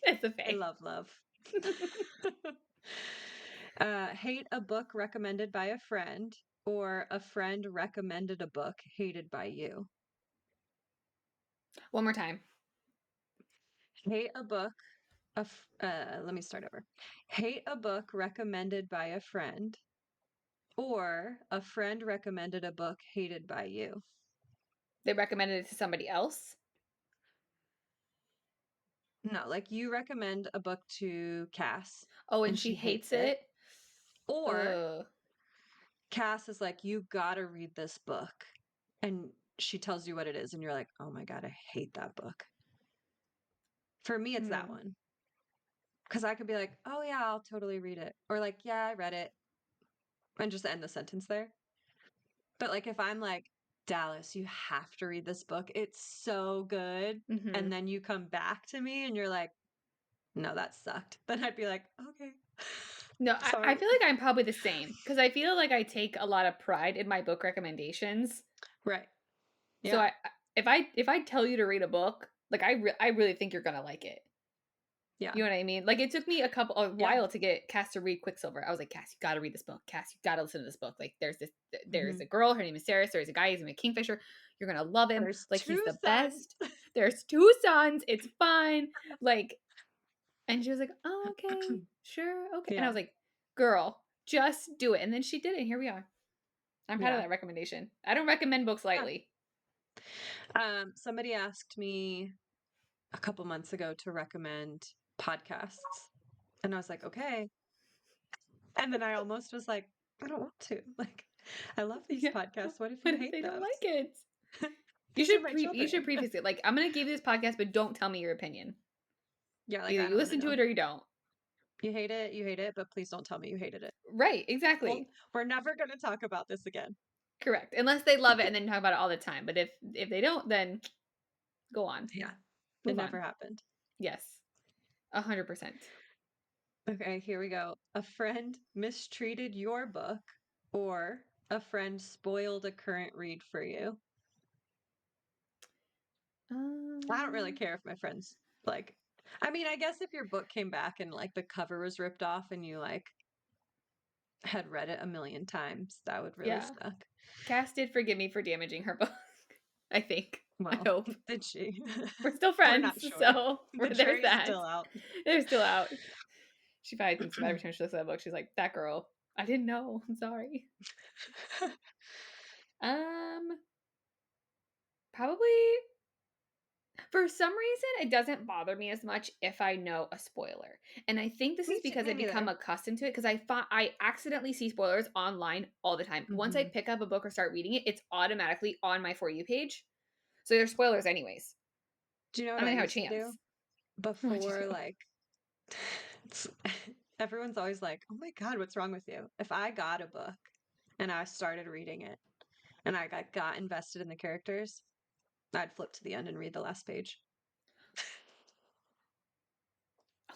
It's the I Fae. love love. Hate a book recommended by a friend or a friend recommended a book hated by you. One more time. Hate a book. Let me start over. Hate a book recommended by a friend or a friend recommended a book hated by you. They recommended it to somebody else. No, like you recommend a book to Cass Oh, and and she she hates hates it. it. Or Ugh. Cass is like, you gotta read this book. And she tells you what it is, and you're like, oh my God, I hate that book. For me, it's that Hmm. one. Because I could be like, oh yeah, I'll totally read it. Or like, yeah, I read it. And just end the sentence there. But like if I'm like, Dallas, you have to read this book. It's so good. Hmm. And then you come back to me and you're like, no, that sucked. Then I'd be like, okay. No, I Sorry. feel like I'm probably the same because I feel like I take a lot of pride in my book recommendations. Right. So Yeah. if I tell you to read a book, like I really think you're gonna like it. Yeah. You know what I mean? Like it took me a Yeah. while to get Cass to read Quicksilver. I was like, Cass, you got to read this book. Cass, you got to listen to this book. Like there's Hmm. a girl. Her name is Sarah. There's a guy. He's named Kingfisher. You're gonna love him. There's Like he's two the sons. best. There's two sons. It's fine. Like, and she was like, oh okay, sure, okay. And I Yeah. was like, girl, just do it. And then she did it. And here we are. I'm proud of Yeah. that recommendation. I don't recommend books Yeah. lightly. Somebody asked me a couple months ago to recommend podcasts. And I was like, okay. And then I almost was like, I don't want to. Like, I love these Yeah. podcasts. What if What you if hate they don't them? like it? These are my You should children. preface it like I'm gonna give you this podcast, but don't tell me your opinion. Yeah, like Either I you don't want to listen to know. it or you don't. You hate it, but please don't tell me you hated it. Right, Well, exactly. we're never going to talk about this again. Correct. Unless they love it and then talk about it all the time. But if they don't, then go on. Yeah. It Move on. never happened. Yes. 100%. Okay, here we go. A friend mistreated your book or a friend spoiled a current read for you. I don't really Um, care if my friends like I mean, I guess if your book came back and like the cover was ripped off and you like had read it a million times, that would really yeah. suck. Cass did forgive me for damaging her book. I think. I Well, hope. did she? We're still We're friends, not sure. so The there's jury's that. still out. They're still out. She probably thinks about every time she looks at that book, she's like, that girl. I didn't know. I'm sorry. Um, Probably for some reason it doesn't bother me as much if I know a spoiler. And I think this is Me too, because me I become neither. accustomed to it because I accidentally see spoilers online all the time. Once I Hmm. pick up a book or start reading it, it's automatically on my For You page. So there's spoilers anyways. Do you know I what don't I even have a used to do? chance. What'd you Before, do? like, it's, everyone's always like, oh my God, what's wrong with you? If I got a book and I started reading it and I got invested in the characters, I'd flip to the end and read the last page.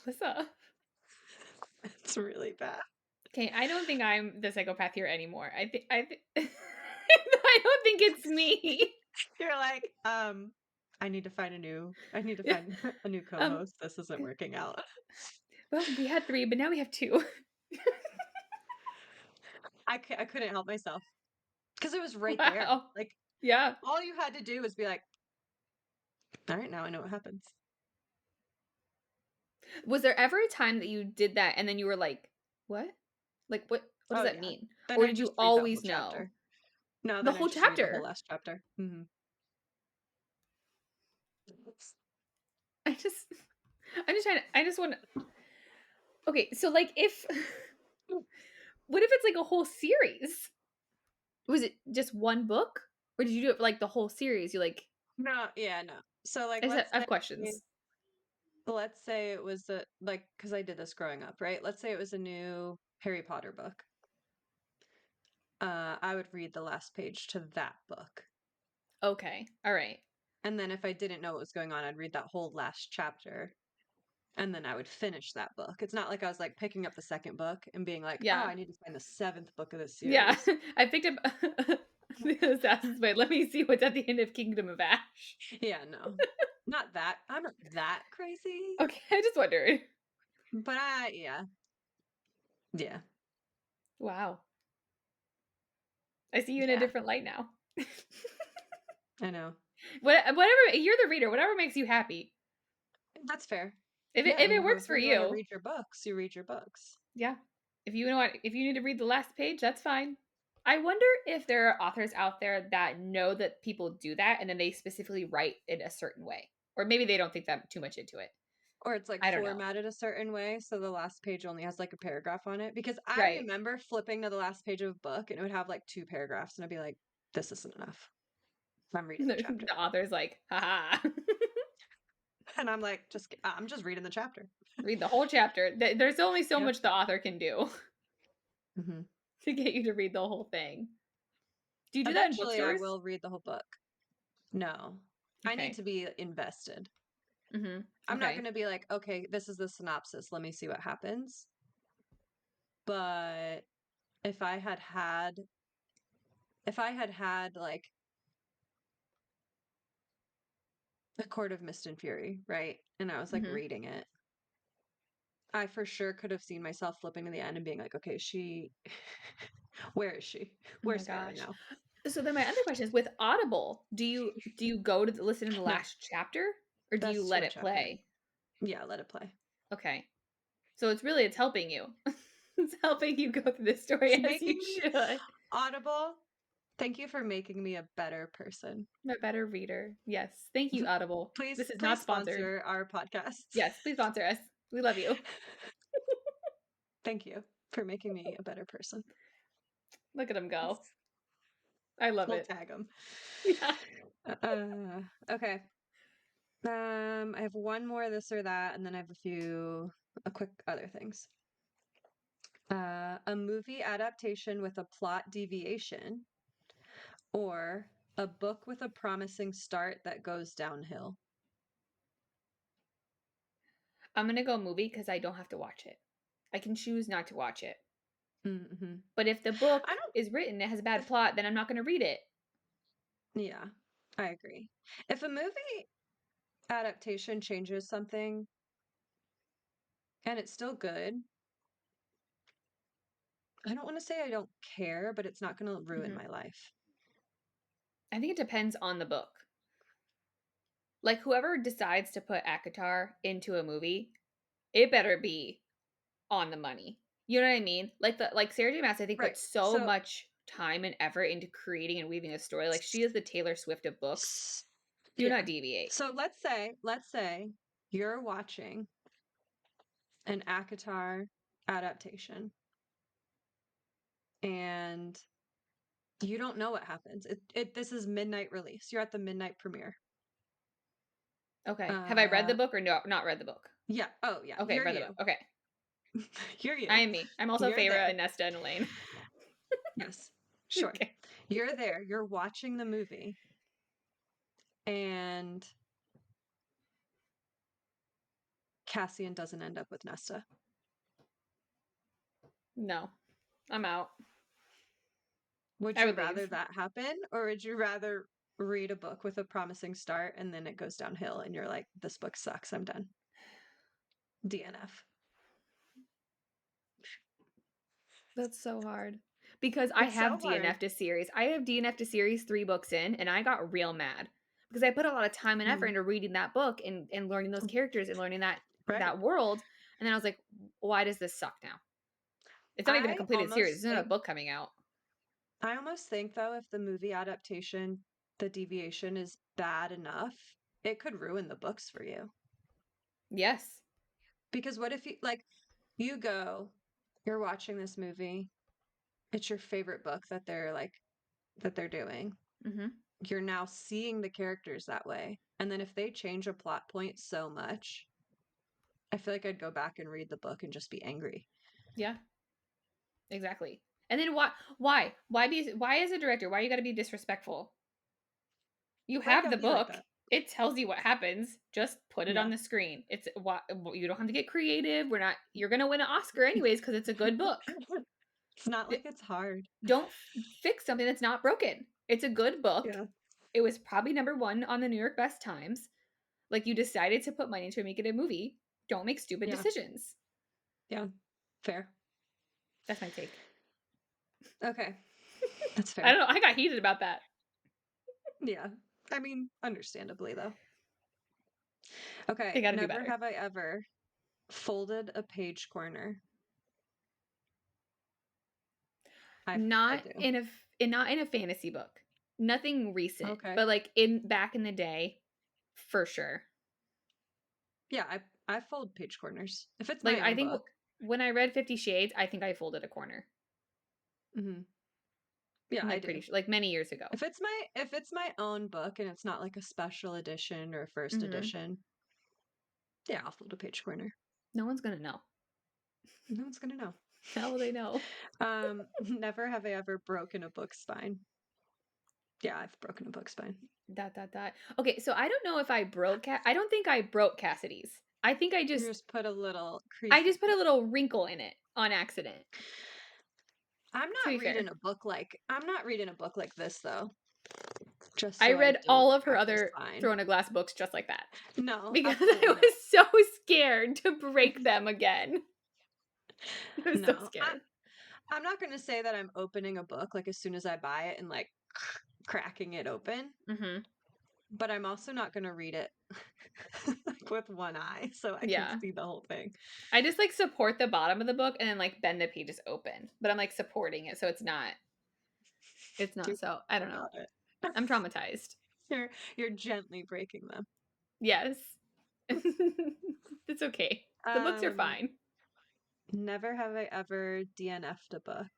Alyssa. It's really bad. Okay, I don't think I'm the psychopath here anymore. I don't think it's me. You're like, I need to Yeah. find a new Um, co-host. This isn't working out. well, we had 3, but now we have 2. I couldn't help myself because it was right there. Wow. Like, Yeah. all you had to do was be like, all right, now I know what happens. Was there ever a time that you did that and then you were like, "What? Like what does Oh that yeah. mean?" Then Or I did just you read that whole always know? chapter. No, The then I whole just read the whole chapter. last chapter. I just I'm just trying to I just want to Okay, so like if what if it's like a whole series? Was it just one book? Or did you do it for like the whole series? You like No, yeah, no. So like I have questions. let's say it was a like because I did this growing up, right? Let's say it was a new Harry Potter book. I would read the last page to that book. Okay. All right. And then if I didn't know what was going on, I'd read that whole last chapter and then I would finish that book. It's not like I was like picking up the second book and being like, oh, Yeah. I need to find the seventh book of this Yeah. series. I picked up the Assassin's Blade. Let me see what's at the end of Kingdom of Ash. Yeah, no. Not that. I'm not that crazy. Okay, I just wondered. But yeah. Yeah. Wow. I see you in a Yeah. different light now. I know. Whatever, you're the reader. Whatever makes you happy. That's fair. If Yeah, if it works however for you want to you, read your books, you read your books. yeah. If you need to read the last page, that's fine. I wonder if there are authors out there that know that people do that and then they specifically write it a certain way. Or maybe they don't think that too much into it. Or it's like I don't know. formatted a certain way, so the last page only has like a paragraph on it. Because I Right. remember flipping to the last page of a book and it would have like two paragraphs, and I'd be like, this isn't enough. I'm reading the chapter. The author's like, haha. And I'm like, I'm just reading the chapter. Read the whole chapter. There's only so Yep. much the author can do Hmm. to get you to read the whole thing. Do you do that in Eventually, I bookstores? will read the whole book. No, I need Okay. to be invested. I'm not Okay. going to be like, okay, this is the synopsis. Let me see what happens. But if I had had, if I had had like A Court of Mist and Fury, right? And I was like hmm reading it, I for sure could have seen myself flipping to the end and being like, okay, she, where is she? Oh my Where's Farah gosh. now? So then my other question is with Audible, do you go to listen to the No, last chapter or do you that's let one it chapter. play? Yeah, let it play. Okay. So it's helping you. It's helping you go through the story It's as you making me should. Audible. Thank you for making me a better person. A better reader. Yes. Thank you, Audible. Please, This is please not sponsored. sponsor our podcasts. Yes, please sponsor us. We love you. Thank you for making me a better person. Look at him go. I love We'll it. tag them. Yeah. Okay. I have one more this or that, and then I have a quick other things. A movie adaptation with a plot deviation, or a book with a promising start that goes downhill. I'm gonna go movie because I don't have to watch it. I can choose not to watch it. Mm-hmm. But if the I book don't. is written, it has a bad If, plot, then I'm not gonna read it. yeah, I agree. If a movie adaptation changes something and it's still good, I don't want to say I don't care, but it's not going to ruin Hmm. my life. I think it depends on the book. Like whoever decides to put Akatar into a movie, it better be on the money. You know what I mean? Like Sarah J. Maas, I think put Right. so So, much time and effort into creating and weaving a story. Like she is the Taylor Swift of books. s- Do yeah. not deviate. So let's say you're watching an ACOTAR adaptation and you don't know what happens. This is midnight release. You're at the midnight premiere. Okay. Have I read the Uh, book or no? Not read the book. yeah. Oh, yeah. Okay, You're read the book. you. Okay, You're I you. am me. I'm also You're Feyre there. and Nesta and Elaine. Yes. Sure. Okay. You're there. You're watching the movie and Cassian doesn't end up with Nesta. No, I'm out. Would I you would rather leave. that happen, or would you rather read a book with a promising start and then it goes downhill and you're like, this book sucks, I'm done? DNF. That's so hard. Because I It's have so hard. DNF'd a series. I have DNF'd a series 3 books in, and I got real mad because I put a lot of time and effort Mm, into reading that book and learning those characters and learning right. that world. And then I was like, why does this suck now? It's not even a I completed series. almost It's not a think book coming out. I almost think though if the movie adaptation, the deviation is bad enough, it could ruin the books for you. Yes. Because what if you go, you're watching this movie, it's your favorite book that they're doing. Hmm. You're now seeing the characters that way. And then if they change a plot point so much, I feel like I'd go back and read the book and just be angry. Yeah. Exactly. And then why as a director? Why you got to be disrespectful? You Why you have gotta the be like book. that? It tells you what happens. Just put it on Yeah. the screen. It's what you don't have to get creative. We're not. You're gonna win an Oscar anyways because it's a good book. It's not like it's hard. Don't fix something that's not broken. It's a good book. Yeah. It was probably #1 on the New York Best Times. Like you decided to put money to make it a movie. Don't make stupid Yeah. decisions. Yeah. Fair. That's my take. Okay. That's I fair. don't know. I got heated about that. Yeah. I mean, understandably though. They Okay. got to do Never better. have I ever folded a page corner. I Not do. in not in a fantasy book. Nothing recent, Okay. but like in back in the day, for sure. Yeah, I fold page corners. If it's Like my I own think book. when I read 50 Shades, I think I folded a corner. Hmm. Yeah, I'm I like pretty do. sure, like many years ago. If it's my own book and it's not like a special edition or first Hmm. edition, yeah, I'll fold a page corner. No one's gonna know. No one's gonna know. How will they know? Never have I ever broken a book spine. Yeah, I've broken a book spine. Dot dot dot. Okay, so I don't know if I broke. I don't think I broke Cassidy's. I think You just put a little I crease in just put it. a little wrinkle in it on accident. To be fair, I'm not reading a book like this though, just I so I read don't all of her crack a other spine. Throw in a Glass books just like that No, because I absolutely not. was so scared to break them again. I was so No. scared. I'm not gonna say that I'm opening a book like as soon as I buy it and like cracking it open, Hmm. but I'm also not gonna read it like with one eye so I can Yeah. see the whole thing. I just like support the bottom of the book and then like bend the pages open, but I'm like supporting it, so it's not. It's Do not so. I don't know. about it. I'm traumatized. You're you're gently breaking them. Yes. It's okay. The books are Um, fine. Never have I ever DNF'd a book.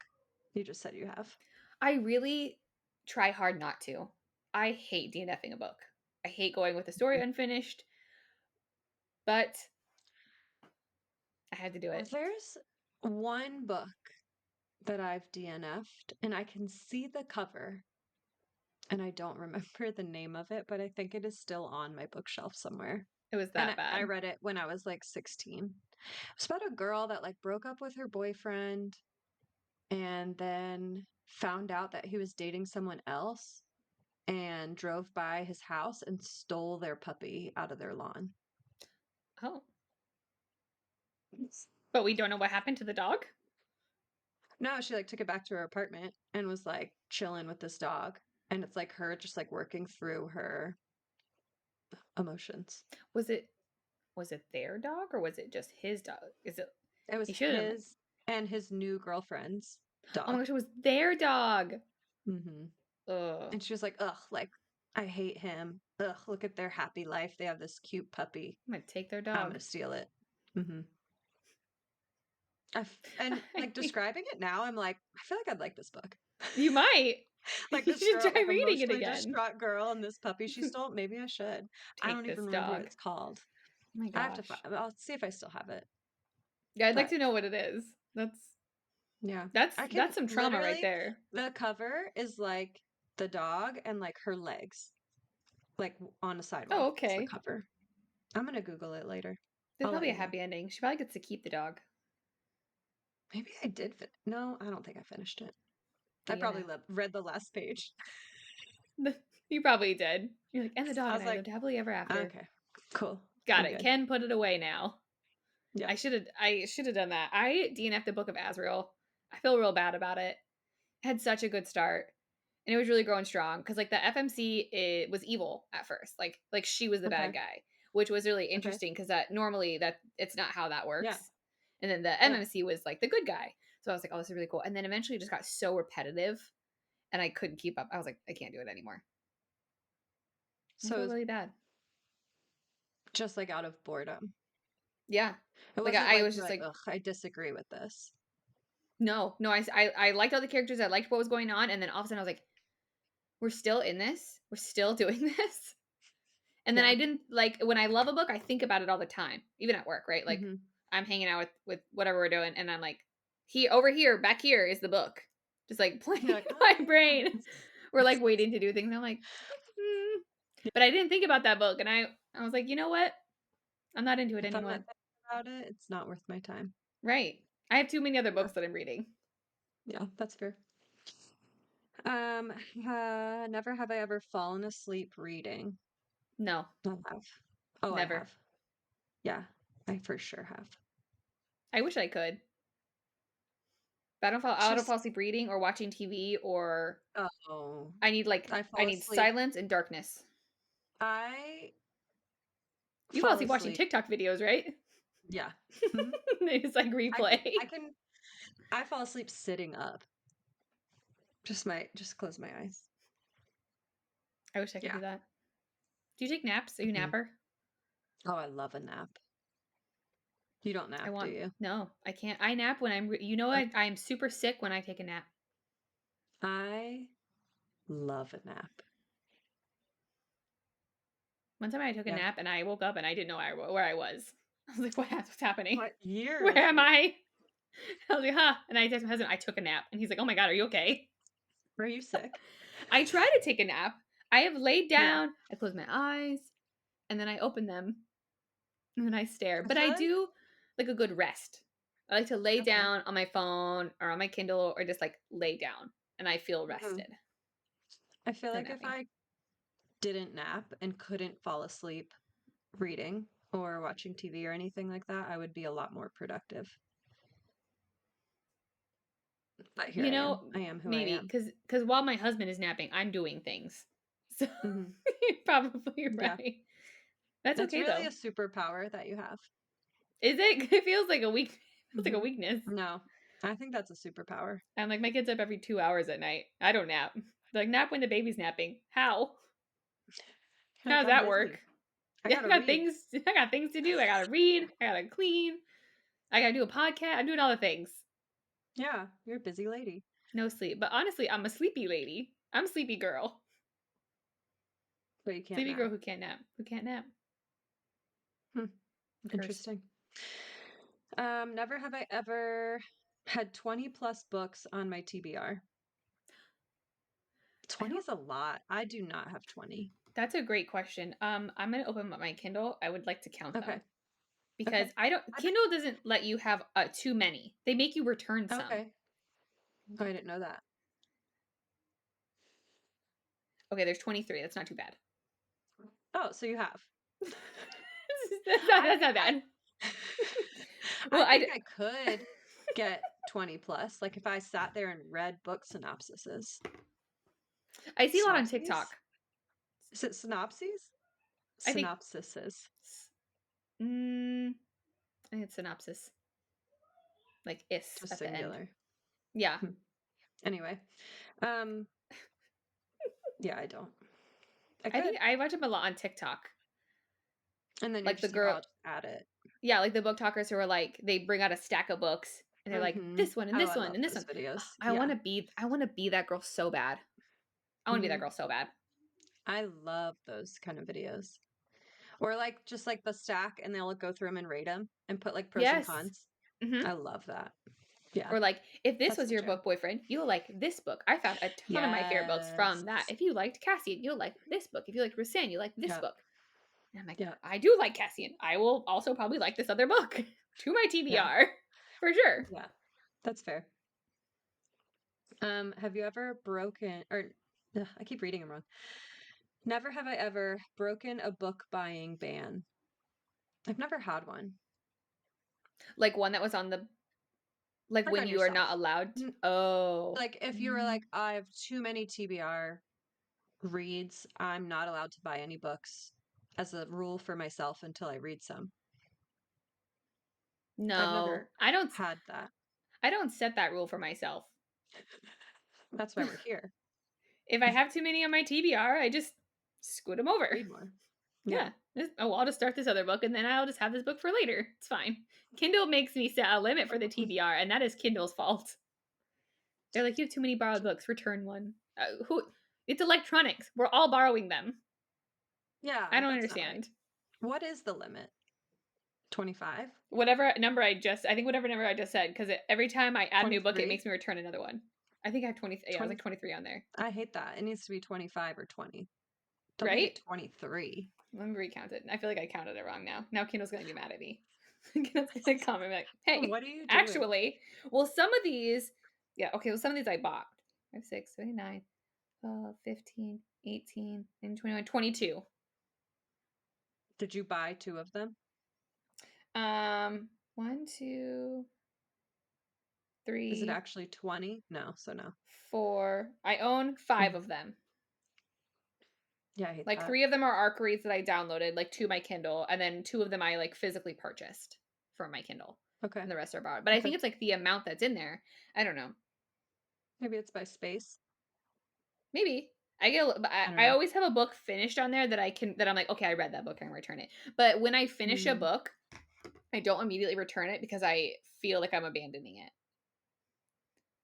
You just said you have. I really try hard not to. I hate DNFing a book. I hate going with the story unfinished. but I had to do it. There's one book that I've DNF'd, and I can see the cover, and I don't remember the name of it, but I think it is still on my bookshelf somewhere. It was And that I bad. read it when I was like 16. It's about a girl that like broke up with her boyfriend and then found out that he was dating someone else and drove by his house and stole their puppy out of their lawn. Oh, but we don't know what happened to the dog? No, she like took it back to her apartment and was like chilling with this dog. And it's like her just like working through her emotions. Was it was it their dog or was it just his dog? Is it It was he should have his and his new girlfriend's Oh my dog. gosh, it was their dog. Hmm. Ugh. And she was like, ugh, like, I hate him. Ugh, look at their happy life. They have this cute puppy. I'm gonna take their I'm dog. gonna steal it. Hmm. And like describing it now, I'm like, I feel like I'd like this book. You might. Like You this should girl, try like reading it emotionally again. distraught girl and this puppy she stole. Maybe I should. I Take don't even this remember what dog. it's called. Oh my I have to find, gosh. I'll see if I still have it. Yeah, I'd like But to know what it is. That's yeah, that's I can that's some trauma right literally, there. the cover is like the dog and like her legs, like on a Oh, sidewalk. It's the okay. cover. I'm gonna Google it later. There's I'll let probably a you know. happy ending. She probably gets to keep the dog. Maybe I did. No, I don't think I finished it. I DNF. probably read the last page. You probably did. You're like, and the dog I and was I like, lived happily ever after. okay, cool. Got I'm it. good. Can put it away now. Yeah. I should have done that. I DNF'd the Book of Azrael. I feel real bad about it. It had such a good start. And it was really growing strong because like the FMC it was evil at first. Like she was the bad Okay. guy, which was really Okay. interesting because that normally that it's not how that Yeah. works. And then the Yeah. MMC was like the good guy. So I was like, oh, this is really cool. And then eventually it just got so repetitive and I couldn't keep up. I was like, I can't do it anymore. I So it feel was really bad. just like out of boredom. Yeah. It Like wasn't I like was you're just like, like, ugh, I disagree with this. no, I liked all the characters. I liked what was going on. And then all of a sudden I was like, we're still in this. We're still doing this. And then Yeah. I didn't like when I love a book, I think about it all the time, even at work, right? Like Hmm. I'm hanging out with whatever we're doing, and I'm like, over here, back here is the book, just like playing You're like, in my oh brain. We're yeah. like waiting to do things. And I'm like, hmm. But I didn't think about that book, and I was like, you know what? I'm not into it If I'm not anymore. thinking about it, it's not worth my time. Right? I have too many other Yeah. books that I'm reading. Yeah, that's fair. Um, never have I ever fallen asleep reading. No, I have. Oh, I never. have. Yeah, I for sure have. I wish I could. But I don't fall Just, asleep reading or watching TV or oh, I I fall need asleep. silence and darkness. I You fall fall asleep watching asleep. TikTok videos, right? Yeah. Mhm. They just like I can, replay. I can, I fall asleep sitting up. Just close my eyes. I wish I could Yeah. do that. Do you take naps? Are you a Mhm. napper? Oh, I love a nap. You don't I nap, do want you? no, I can't. I nap when Uh, I am super sick when I take a nap. I love a nap. One time I took a Yeah. nap and I woke up and I didn't know where I was. I was like, what's happening? What year Where is am this? I? I was like, huh. And I texted my husband, I took a nap. And he's like, oh my God, are you okay? Were you sick? I try to take a nap. I have laid Yeah. down, I close my eyes, and then I open them and then I stare. I But feel I like, do like a good rest. I like to lay okay. down on my phone or on my Kindle or just like lay down and I feel Mhm. rested. I feel No like if napping. I didn't nap and couldn't fall asleep reading or watching TV or anything like that, I would be a lot more productive. But here You I am. know, I am who I maybe am. because while my husband is napping, I'm doing things. So Hmm. you're probably Yeah. right. That's It's okay really a though. superpower that you have. Is it? It feels like a weak. Feels like a Hmm. weakness. No, I think that's a superpower. I'm like my kid's up every 2 hours at night. I don't nap. They're like nap when the baby's napping. How? How Like, does I'm that work? busy. I Yeah, I gotta got read. things. I got things to do. I gotta read. I gotta clean. I gotta do a podcast. I'm doing all the things. Yeah, you're a busy lady. No sleep. But honestly, I'm a sleepy lady. I'm a sleepy girl. But you can't Sleepy nap. girl who can't nap. Who can't nap. Hmm. Cursed. Interesting. Never have I ever had 20 plus books on my TBR. I 20 don't. is a lot. I do not have 20. That's a great question. I'm gonna open up my Kindle. I would like to count Okay. them because Okay. I don't. I bet. Kindle doesn't let you have too many. They make you return some. Okay. Oh, I didn't know that. Okay, there's 23. That's not too bad. Oh, so you have. That's not I bad. Well, I think I could get 20 plus, like if I sat there and read book synopsises. I see a lot on Synopses? TikTok. Is it synopses? I think. Synopsises. I think it's synopsis, like is Just at the end. singular. Yeah, Hmm. Anyway. Um, yeah, I don't. I I could. think I watch them a lot on TikTok. And then you're Like the just like, girl, I'll just add it. yeah, like the book talkers who are like they bring out a stack of books and they're like Mm-hmm. this one and Oh, this I one love and this those one. Oh, videos. I want Yeah. to be that girl so bad. I want to be that Hmm. girl so bad. I love those kind of videos. Or like just like the stack and they'll go through them and rate them and put like pros and Yes. cons. Hmm. I love that. Yeah. Or like if this That's was my your jam. book boyfriend, you'll like this book. I found a ton of my favorite books Yes. from that. If you liked Cassian, you'll like this book. If you like Roseanne, you like this Yep. book. And I'm like, Yep. I do like Cassian. I will also probably like this other book to my Yeah. TBR for sure. Yeah. That's fair. Have you ever broken or ugh, I keep reading them wrong. Never have I ever broken a book buying ban. I've never had one. Like one that was on the like Like when on you are yourself. not allowed. N- Oh. Like if you were like, I have too many TBR reads, I'm not allowed to buy any books as a rule for myself until I read some. I've No, never I don't. had that. I don't set that rule for myself. That's why we're here. If I have too many on my TBR, I just scoot them over. Read more. Yeah. Yeah. Oh, I'll just start this other book and then I'll just have this book for later. It's fine. Kindle makes me set a limit for the TBR, and that is Kindle's fault. They're like, you have too many borrowed books. Return one. Who? It's electronics. We're all borrowing them. I Yeah, don't that's not right. understand. What is the limit? 25? Whatever number I think whatever number I just said, because every time I add a new book, it 23? makes me return another one. I think I have 20. Yeah, I was 20? like 23 on there, I hate that. It needs to be 25 or 20. Don't make right? it 23. Let me recount it. I feel like I counted it wrong now. Now Kindle's gonna be mad at me. Kindle's gonna come and be like, "Hey, What are you doing? actually, well, some of these, yeah, okay, well, some of these I bought. 5, 6, 9, 15, 18, and 21, 22. Did you buy two of them? One, two, Is it three, actually 20? No, so no. 4. I own 5 of them. Yeah, I hate Like that. 3 of them are ARC reads that I downloaded, like to my Kindle, and then 2 of them I like physically purchased from my Kindle, Okay. and the rest are borrowed. But I Okay. think it's like the amount that's in there. I don't know. Maybe it's by space. Maybe I don't I know. always have a book finished on there that I'm like, okay, I read that book, I'm gonna return it. But when I finish a Mm. book, I don't immediately return it because I feel like I'm abandoning it.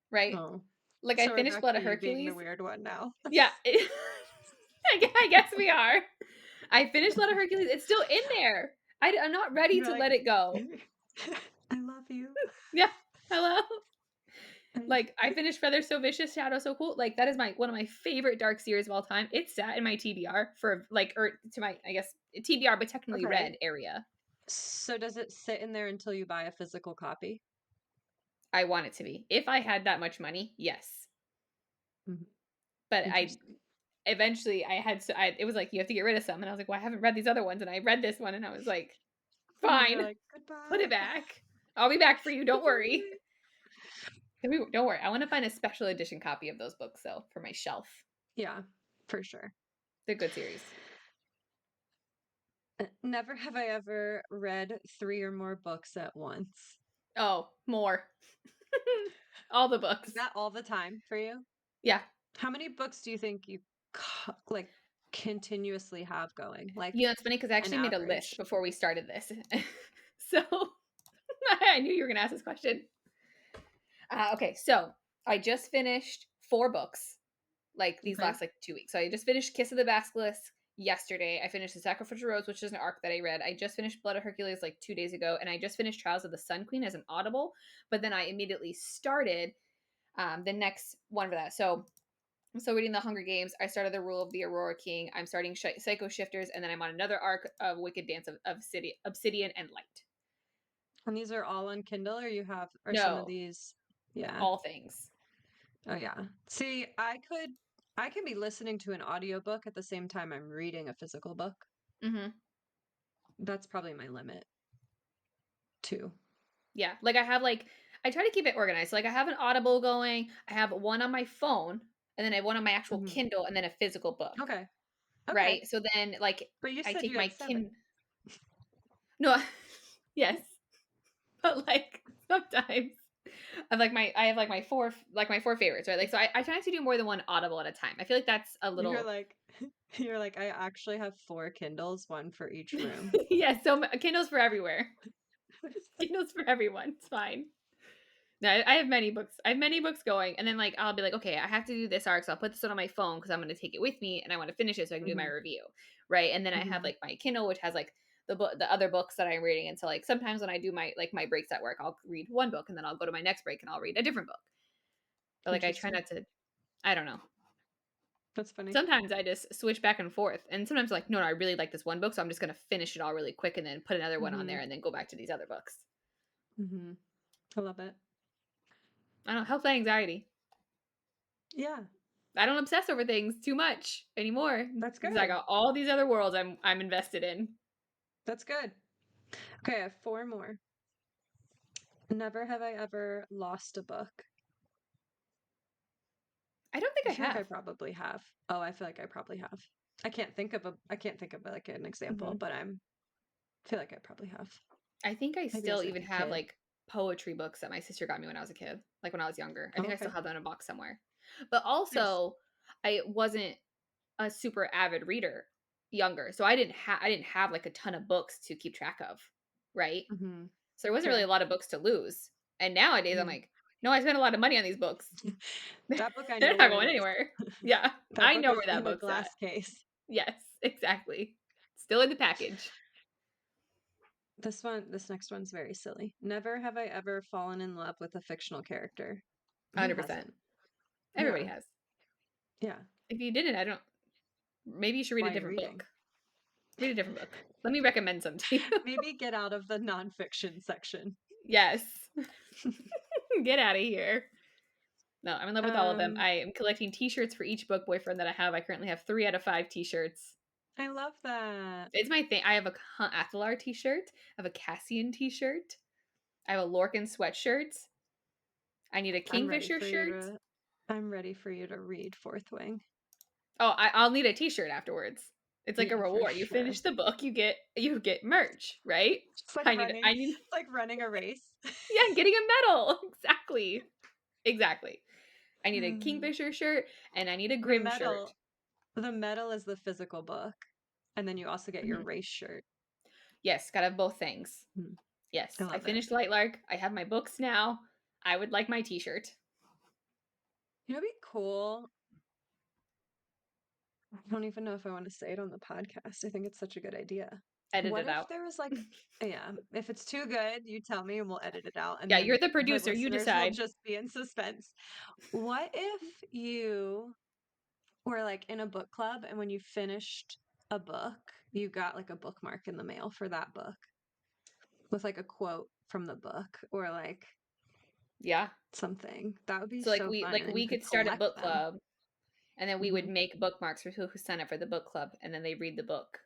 Right? Oh. Like I So we're finished back Blood to of you being the Hercules. weird one now. Yeah, I guess we are. I finished Blood of Hercules. It's still in there. I'm not ready You're to like, let it go. I love you. Yeah. Hello. Like I finished Feather So Vicious, Shadow So Cool. Like that is one of my favorite dark series of all time. It's sat in my TBR for like or to my I guess TBR but technically Okay. read area. So does it sit in there until you buy a physical copy? I want it to be. If I had that much money, yes. Mhm. But I Interesting. eventually I had so it was like you have to get rid of some and I was like, "Well, I haven't read these other ones." And I read this one and I was like, And then you're "Fine. like, Put it goodbye. back. I'll be back for you. Don't worry." Goodbye. Don't worry. I want to find a special edition copy of those books though for my shelf. Yeah, for sure. They're good series. Never have I ever read three or more books at once. Oh, more. All the Is books. that all the time for you? Yeah. How many books do you think you like continuously have going? Like You know, it's funny because I an actually made a list average? before we started this. So I knew you were going to ask this question. Okay, so I just finished 4 books like these Okay. last like 2 weeks. So I just finished Kiss of the Basilisk, yesterday. I finished The Sacrificial Rose, which is an arc that I read. I just finished Blood of Hercules like 2 days ago, and I just finished Trials of the Sun Queen as an Audible. But then I immediately started the next one for that. So I'm still reading The Hunger Games. I started The Rule of the Aurora King. I'm starting Psycho Shifters, and then I'm on another arc of Wicked Dance of Obsidian and Light. And these are all on Kindle, or you have, or some of No, these? Yeah. all things. Oh yeah. See, I can be listening to an audiobook at the same time I'm reading a physical book. Mm-hmm. That's probably my limit too. Yeah, like I try to keep it organized. So, like I have an Audible going. I have one on my phone, and then I have one on my actual Hmm. Kindle, and then a physical book. Okay. Okay. Right. So then, like But you I said take you my had seven. No, yes, but like sometimes I have like my four favorites, right? Like so I try not to do more than one Audible at a time. I feel like that's a You're little like you're like, I actually have four Kindles, one for each room. yeah. So Kindles for everywhere. Kindles for everyone. It's fine. No, I have many books. I have many books going, and then like I'll be like, okay, I have to do this arc, so I'll put this one on my phone because I'm going to take it with me, and I want to finish it so I can do my Hmm. review, right? And then I have Hmm. like my Kindle, which has like the other books that I'm reading, and so like sometimes when I do my breaks at work, I'll read one book, and then I'll go to my next break and I'll read a different book. But like I try Interesting. not to. I don't know. That's funny. Sometimes I just switch back and forth, and sometimes like no, I really like this one book, so I'm just going to finish it all really quick, and then put another one on Hmm. there, and then go back to these other books. Hmm. I love it. I don't know, helps my anxiety. Yeah, I don't obsess over things too much anymore that's because I good. got all these other worlds I'm invested in. That's good. Okay, I have four more. Never have I ever lost a book. I don't think I I feel like I have. probably have. Oh, I feel like I probably have. I can't think of like an example, Mhm. but feel like I probably have. I think I Maybe still as like even a have kid. like poetry books that my sister got me when I was a kid, like when I was younger. I Oh, think I still okay. have them in a box somewhere. But Nice. also, I wasn't a super avid reader younger, so I didn't have like a ton of books to keep track of, right? Hmm. So there wasn't really Yeah. a lot of books to lose. And nowadays, I'm Hmm. like, no, I spent a lot of money on these books. That book I They're know not where going it is. anywhere. Yeah, That I book know is where that in a book's at. glass case. Yes, exactly. Still in the package. This next one's very silly. Never have I ever fallen in love with a fictional character. Who 100%. hasn't? Everybody Yeah. has. Yeah. If you didn't, I don't maybe you should read a Why are you different reading? book. Read a different book. Let me recommend some to you. Maybe get out of the nonfiction section. Yes. Get out of here. No, I'm in love with all of them. Um, I am collecting t-shirts for each book boyfriend that I have. I currently have 3 out of 5 t-shirts. I love that. It's my thing. I have a Athalar t-shirt. I have a Cassian t-shirt. I have a Lorcan sweatshirt. I need a I'm ready Kingfisher for you shirt. to I'm ready for you to read Fourth Wing. Oh, I'll need a T-shirt afterwards. It's like a Yeah, for reward. You sure. finish the book, you get merch, right? I need It's like running a race. yeah, getting a medal. Exactly. Exactly. I need a Um, Kingfisher shirt and I need a the Grim shirt. medal, the medal is the physical book, and then you also get your Mhm. race shirt. Yes, gotta have both things. Hmm, I Yes, I love it. finished Light Lark. I have my books now. I would like my T-shirt. You know, what'd be cool. I don't even know if I want to say it on the podcast. I think it's such a good idea. Edit What it if out. there was like, yeah, if it's too good, you tell me and we'll edit it out, and Yeah, you're then the the producer. You listeners will decide. just be in suspense. What if you were like in a book club and when you finished a book, you got like a bookmark in the mail for that book with like a quote from the book or like Yeah. something? That would be So so fun. And then you we could could start a collect book them. club and then we would Hmm. make bookmarks for people who sign up for the book club and then they read the book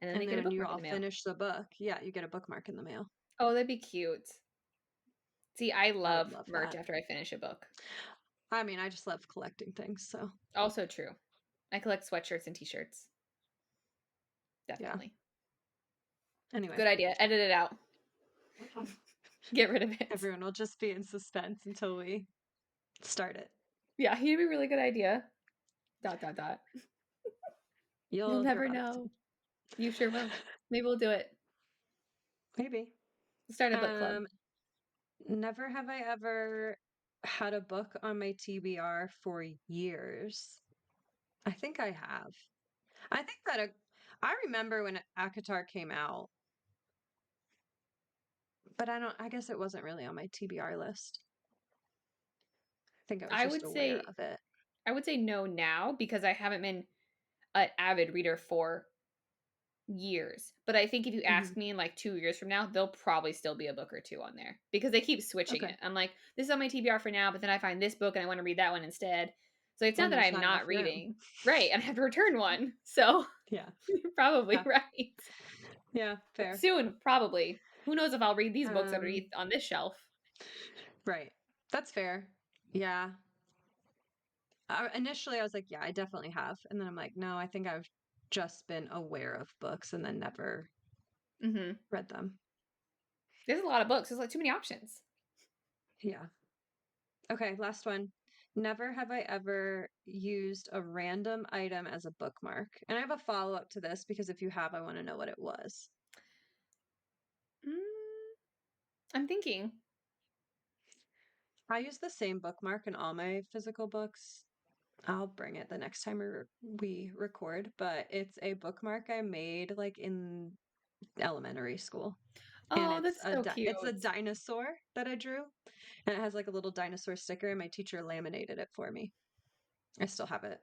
and then they And get then a when you bookmark in all the mail. finish the book, yeah, you get a bookmark in the mail. Oh, that'd be cute. See, I I would love love merch that. after I finish a book. I mean, I just love collecting things. So Also true. I collect sweatshirts and t-shirts. yeah. Definitely. Anyway, Good idea. Edit it out. Get rid of it. everyone will just be in suspense until we start it. Yeah, he'd be a really good idea. Dot dot dot. You'll You'll hear never about it know. soon. You sure will. Maybe we'll do it. Maybe. Start a book club. Um, Never have I ever had a book on my TBR for years. I think I have. I think that I remember when Akatar came out, but I guess it wasn't really on my TBR list. I think I was I just would aware say of it. I would say no now because I haven't been an avid reader for years. But I think if you Mhm. ask me in like 2 years from now, there'll probably still be a book or 2 on there because they keep switching Okay. it. I'm like, "This is on my TBR for now," but then I find this book and I wanna read that one instead. So it's not And that there's I'm not enough not room. reading. Right, and I have to return one. So Yeah. you're probably Yeah. right. Yeah, But fair. soon, probably. Who knows if I'll read these books Um, underneath on this shelf. right. That's fair. Yeah. Initially, I was like, yeah, I definitely have. And then I'm like, no, I think I've just been aware of books and then never Mhm. read them. There's a lot of books. There's, like, too many options. Yeah. Okay, last one. Never have I ever used a random item as a bookmark. And I have a follow-up to this because if you have, I want to know what it was. Mm, I'm thinking. I use the same bookmark in all my physical books. I'll bring it the next time we record, but it's a bookmark I made like in elementary school. And Oh, that's so it's a cute. dinosaur that I drew, and it has like a little dinosaur sticker, and my teacher laminated it for me. I still have it.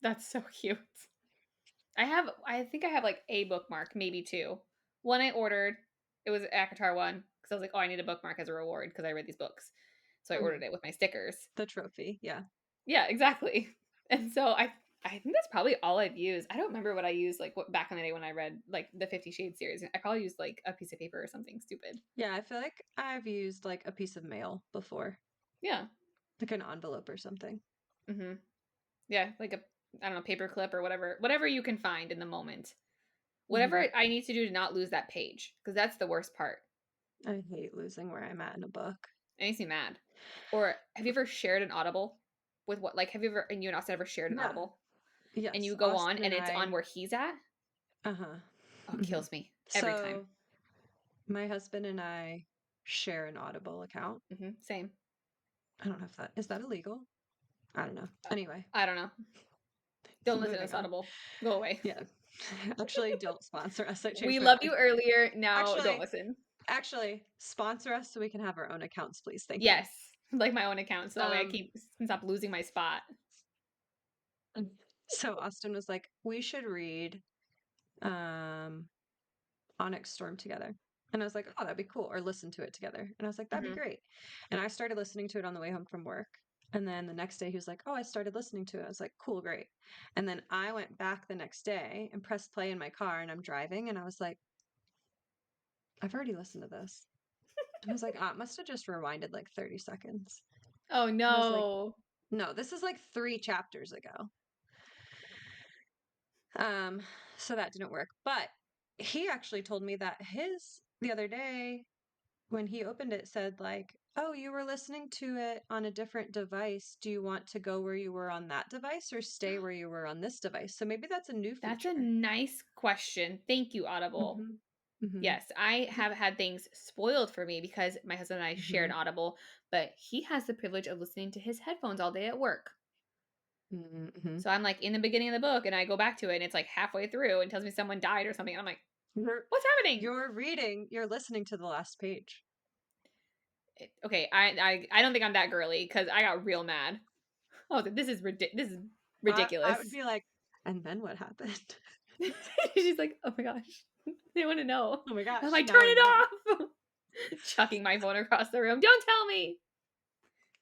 That's so cute. I think I have, like, a bookmark, maybe 2. One I ordered, it was an ACOTAR one because I was like, "Oh, I need a bookmark as a reward because I read these books." So I ordered Mhm. it with my stickers. The trophy, yeah. Yeah, exactly. And so I think that's probably all I've used. I don't remember what I used, like, what back in the day when I read, like, the 50 Shades series. I probably used, like, a piece of paper or something stupid. Yeah, I feel like I've used like a piece of mail before, Yeah. like an envelope or something. Mhm. Yeah, like a I don't know, paper clip or whatever you can find in the moment. Mhm. Whatever I need to do to not lose that page, because that's the worst part. I hate losing where I'm at in a book. It makes me mad. Or have you ever shared an Audible with what like have you ever and you and Austin ever shared an Yeah. Audible and Yes, you go on Austin and and it's on I. where he's at? Uh-huh. Oh, it Mhm. kills me every time. So my husband and I share an Audible account. Same. I don't know if that is that illegal? I don't know. Uh, Anyway, I don't know. Don't listen to moving this on. Audible. Go away. Yeah. Actually, don't sponsor us. I We changed my love mind. you earlier. Now don't Actually, listen. sponsor us so we can have our own accounts, please. Thank you. Yes. Like my own account. So that way I Um, keep stop losing my spot. so Austin was like, we should read um Onyx Storm together. And I was like, oh, that'd be cool. Or listen to it together. And I was like, that'd be hmm great. And I started listening to it on the way home from work. And then the next day he was like, oh, I started listening to it. I was like, cool, great. And then I went back the next day and pressed play in my car and I'm driving. And I was like, I've already listened to this. And I was like, it must have just rewinded like 30 seconds. Oh And I was like, no. no, this is like 3 chapters ago. Um, so that didn't work. But he actually told me that his the other day when he opened it said like, "Oh, you were listening to it on a different device. Do you want to go where you were on that device or stay where you were on this device?" So maybe that's a new That's a feature. nice question. Thank you, Audible. Mhm. Mhm. Yes, I have had things spoiled for me because my husband and I share an Mhm. Audible, but he has the privilege of listening to his headphones all day at work. Mhm. Mhm. So I'm like in the beginning of the book and I go back to it and it's like halfway through and tells me someone died or something. And I'm like, You're what's happening? you're listening to the last page. Okay, I don't think I'm that girly because I got real mad. Oh, this is I would ridiculous. be like, "And then what happened?" She's like, oh my gosh, they want to know. Oh my I'm gosh, like, now turn I know. it off. Chucking my phone across the room. Don't tell me.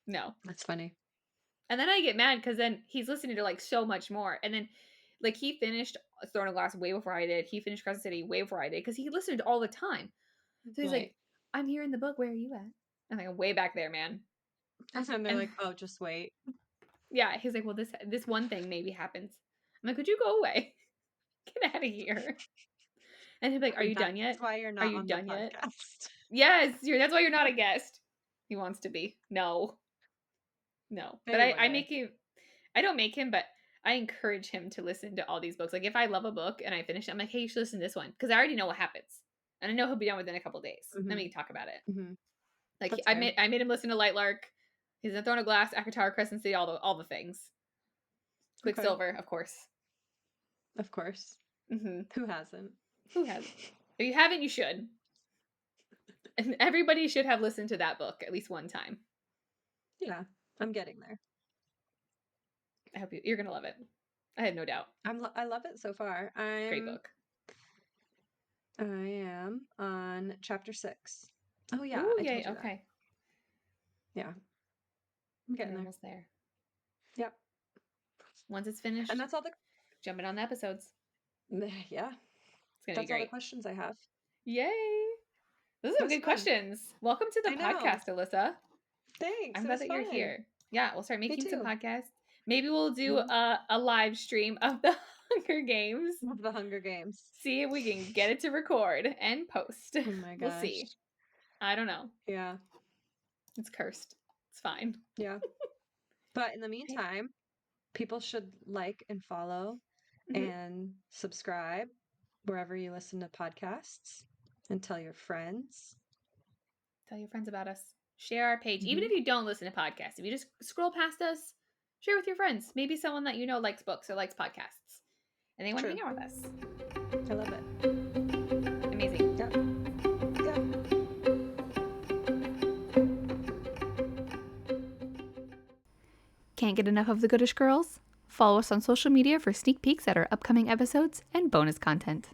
No. That's funny. And then I get mad because then he's listening to like so much more. And then like he finished Throne of Glass way before I did. He finished Crescent City way before I did because he listened all the time. So he's Right. like, I'm here in the book. Where are you at? I'm like, I'm way back there, man. And then they're And like, "Oh, just wait." yeah, he's like, well, this one thing maybe happens. I'm like, could you go away? Get out of here. And he'd be like, are you done That's yet? why you're Are not you on the done yet? podcast. Yes, that's why you're not a guest. He wants to be. No, no. But Maybe one I day. make him I don't make him, but I encourage him to listen to all these books. Like if I love a book and I finish it, I'm like, hey, you should listen to this one because I already know what happens, and I know he'll be done within a couple days. Then we Mhm. can talk about it. Mhm. Like That's fair. I made him listen to Lightlark. He's in Throne of Glass, Akatar, Crescent City, all the things. Okay. Quicksilver, of course. Of course. Mm-hmm. Who hasn't? Who hasn't? If you haven't, you should. And everybody should have listened to that book at least one time. Yeah, I'm getting there. I hope you're gonna love it. I have no doubt. I love it so far. Great book. I am on chapter 6. Oh yeah, Ooh, I yay. told you that. Okay. Yeah, I'm getting You're there. almost there. Yep. Once it's And finished, that's all the jumping on the episodes. yeah, It's gonna be that's all the great. questions I have. Yay. Those are It some was good fun. questions. Welcome to the I know. podcast, Alyssa. Thanks. I'm It glad was that you're fun. here. Yeah, we'll start Me making some too. podcasts. Maybe we'll do Mhm. a live stream of the Hunger Games. Of the Hunger Games. See if we can get it to record and post. Oh my We'll gosh. see. I don't know. Yeah. It's cursed. It's fine. Yeah. But in the Okay. meantime, people should like and follow Mhm. and subscribe wherever you listen to podcasts and tell your friends. Tell your friends about us. Share our page. Even Hmm. if you don't listen to podcasts, if you just scroll past us, share with your friends. Maybe someone that you know likes books or likes podcasts and they want to True. hang out with us. I love it. Amazing. Yep. Yep. Can't get enough of the Goodish Girls? Follow us on social media for sneak peeks at our upcoming episodes and bonus content.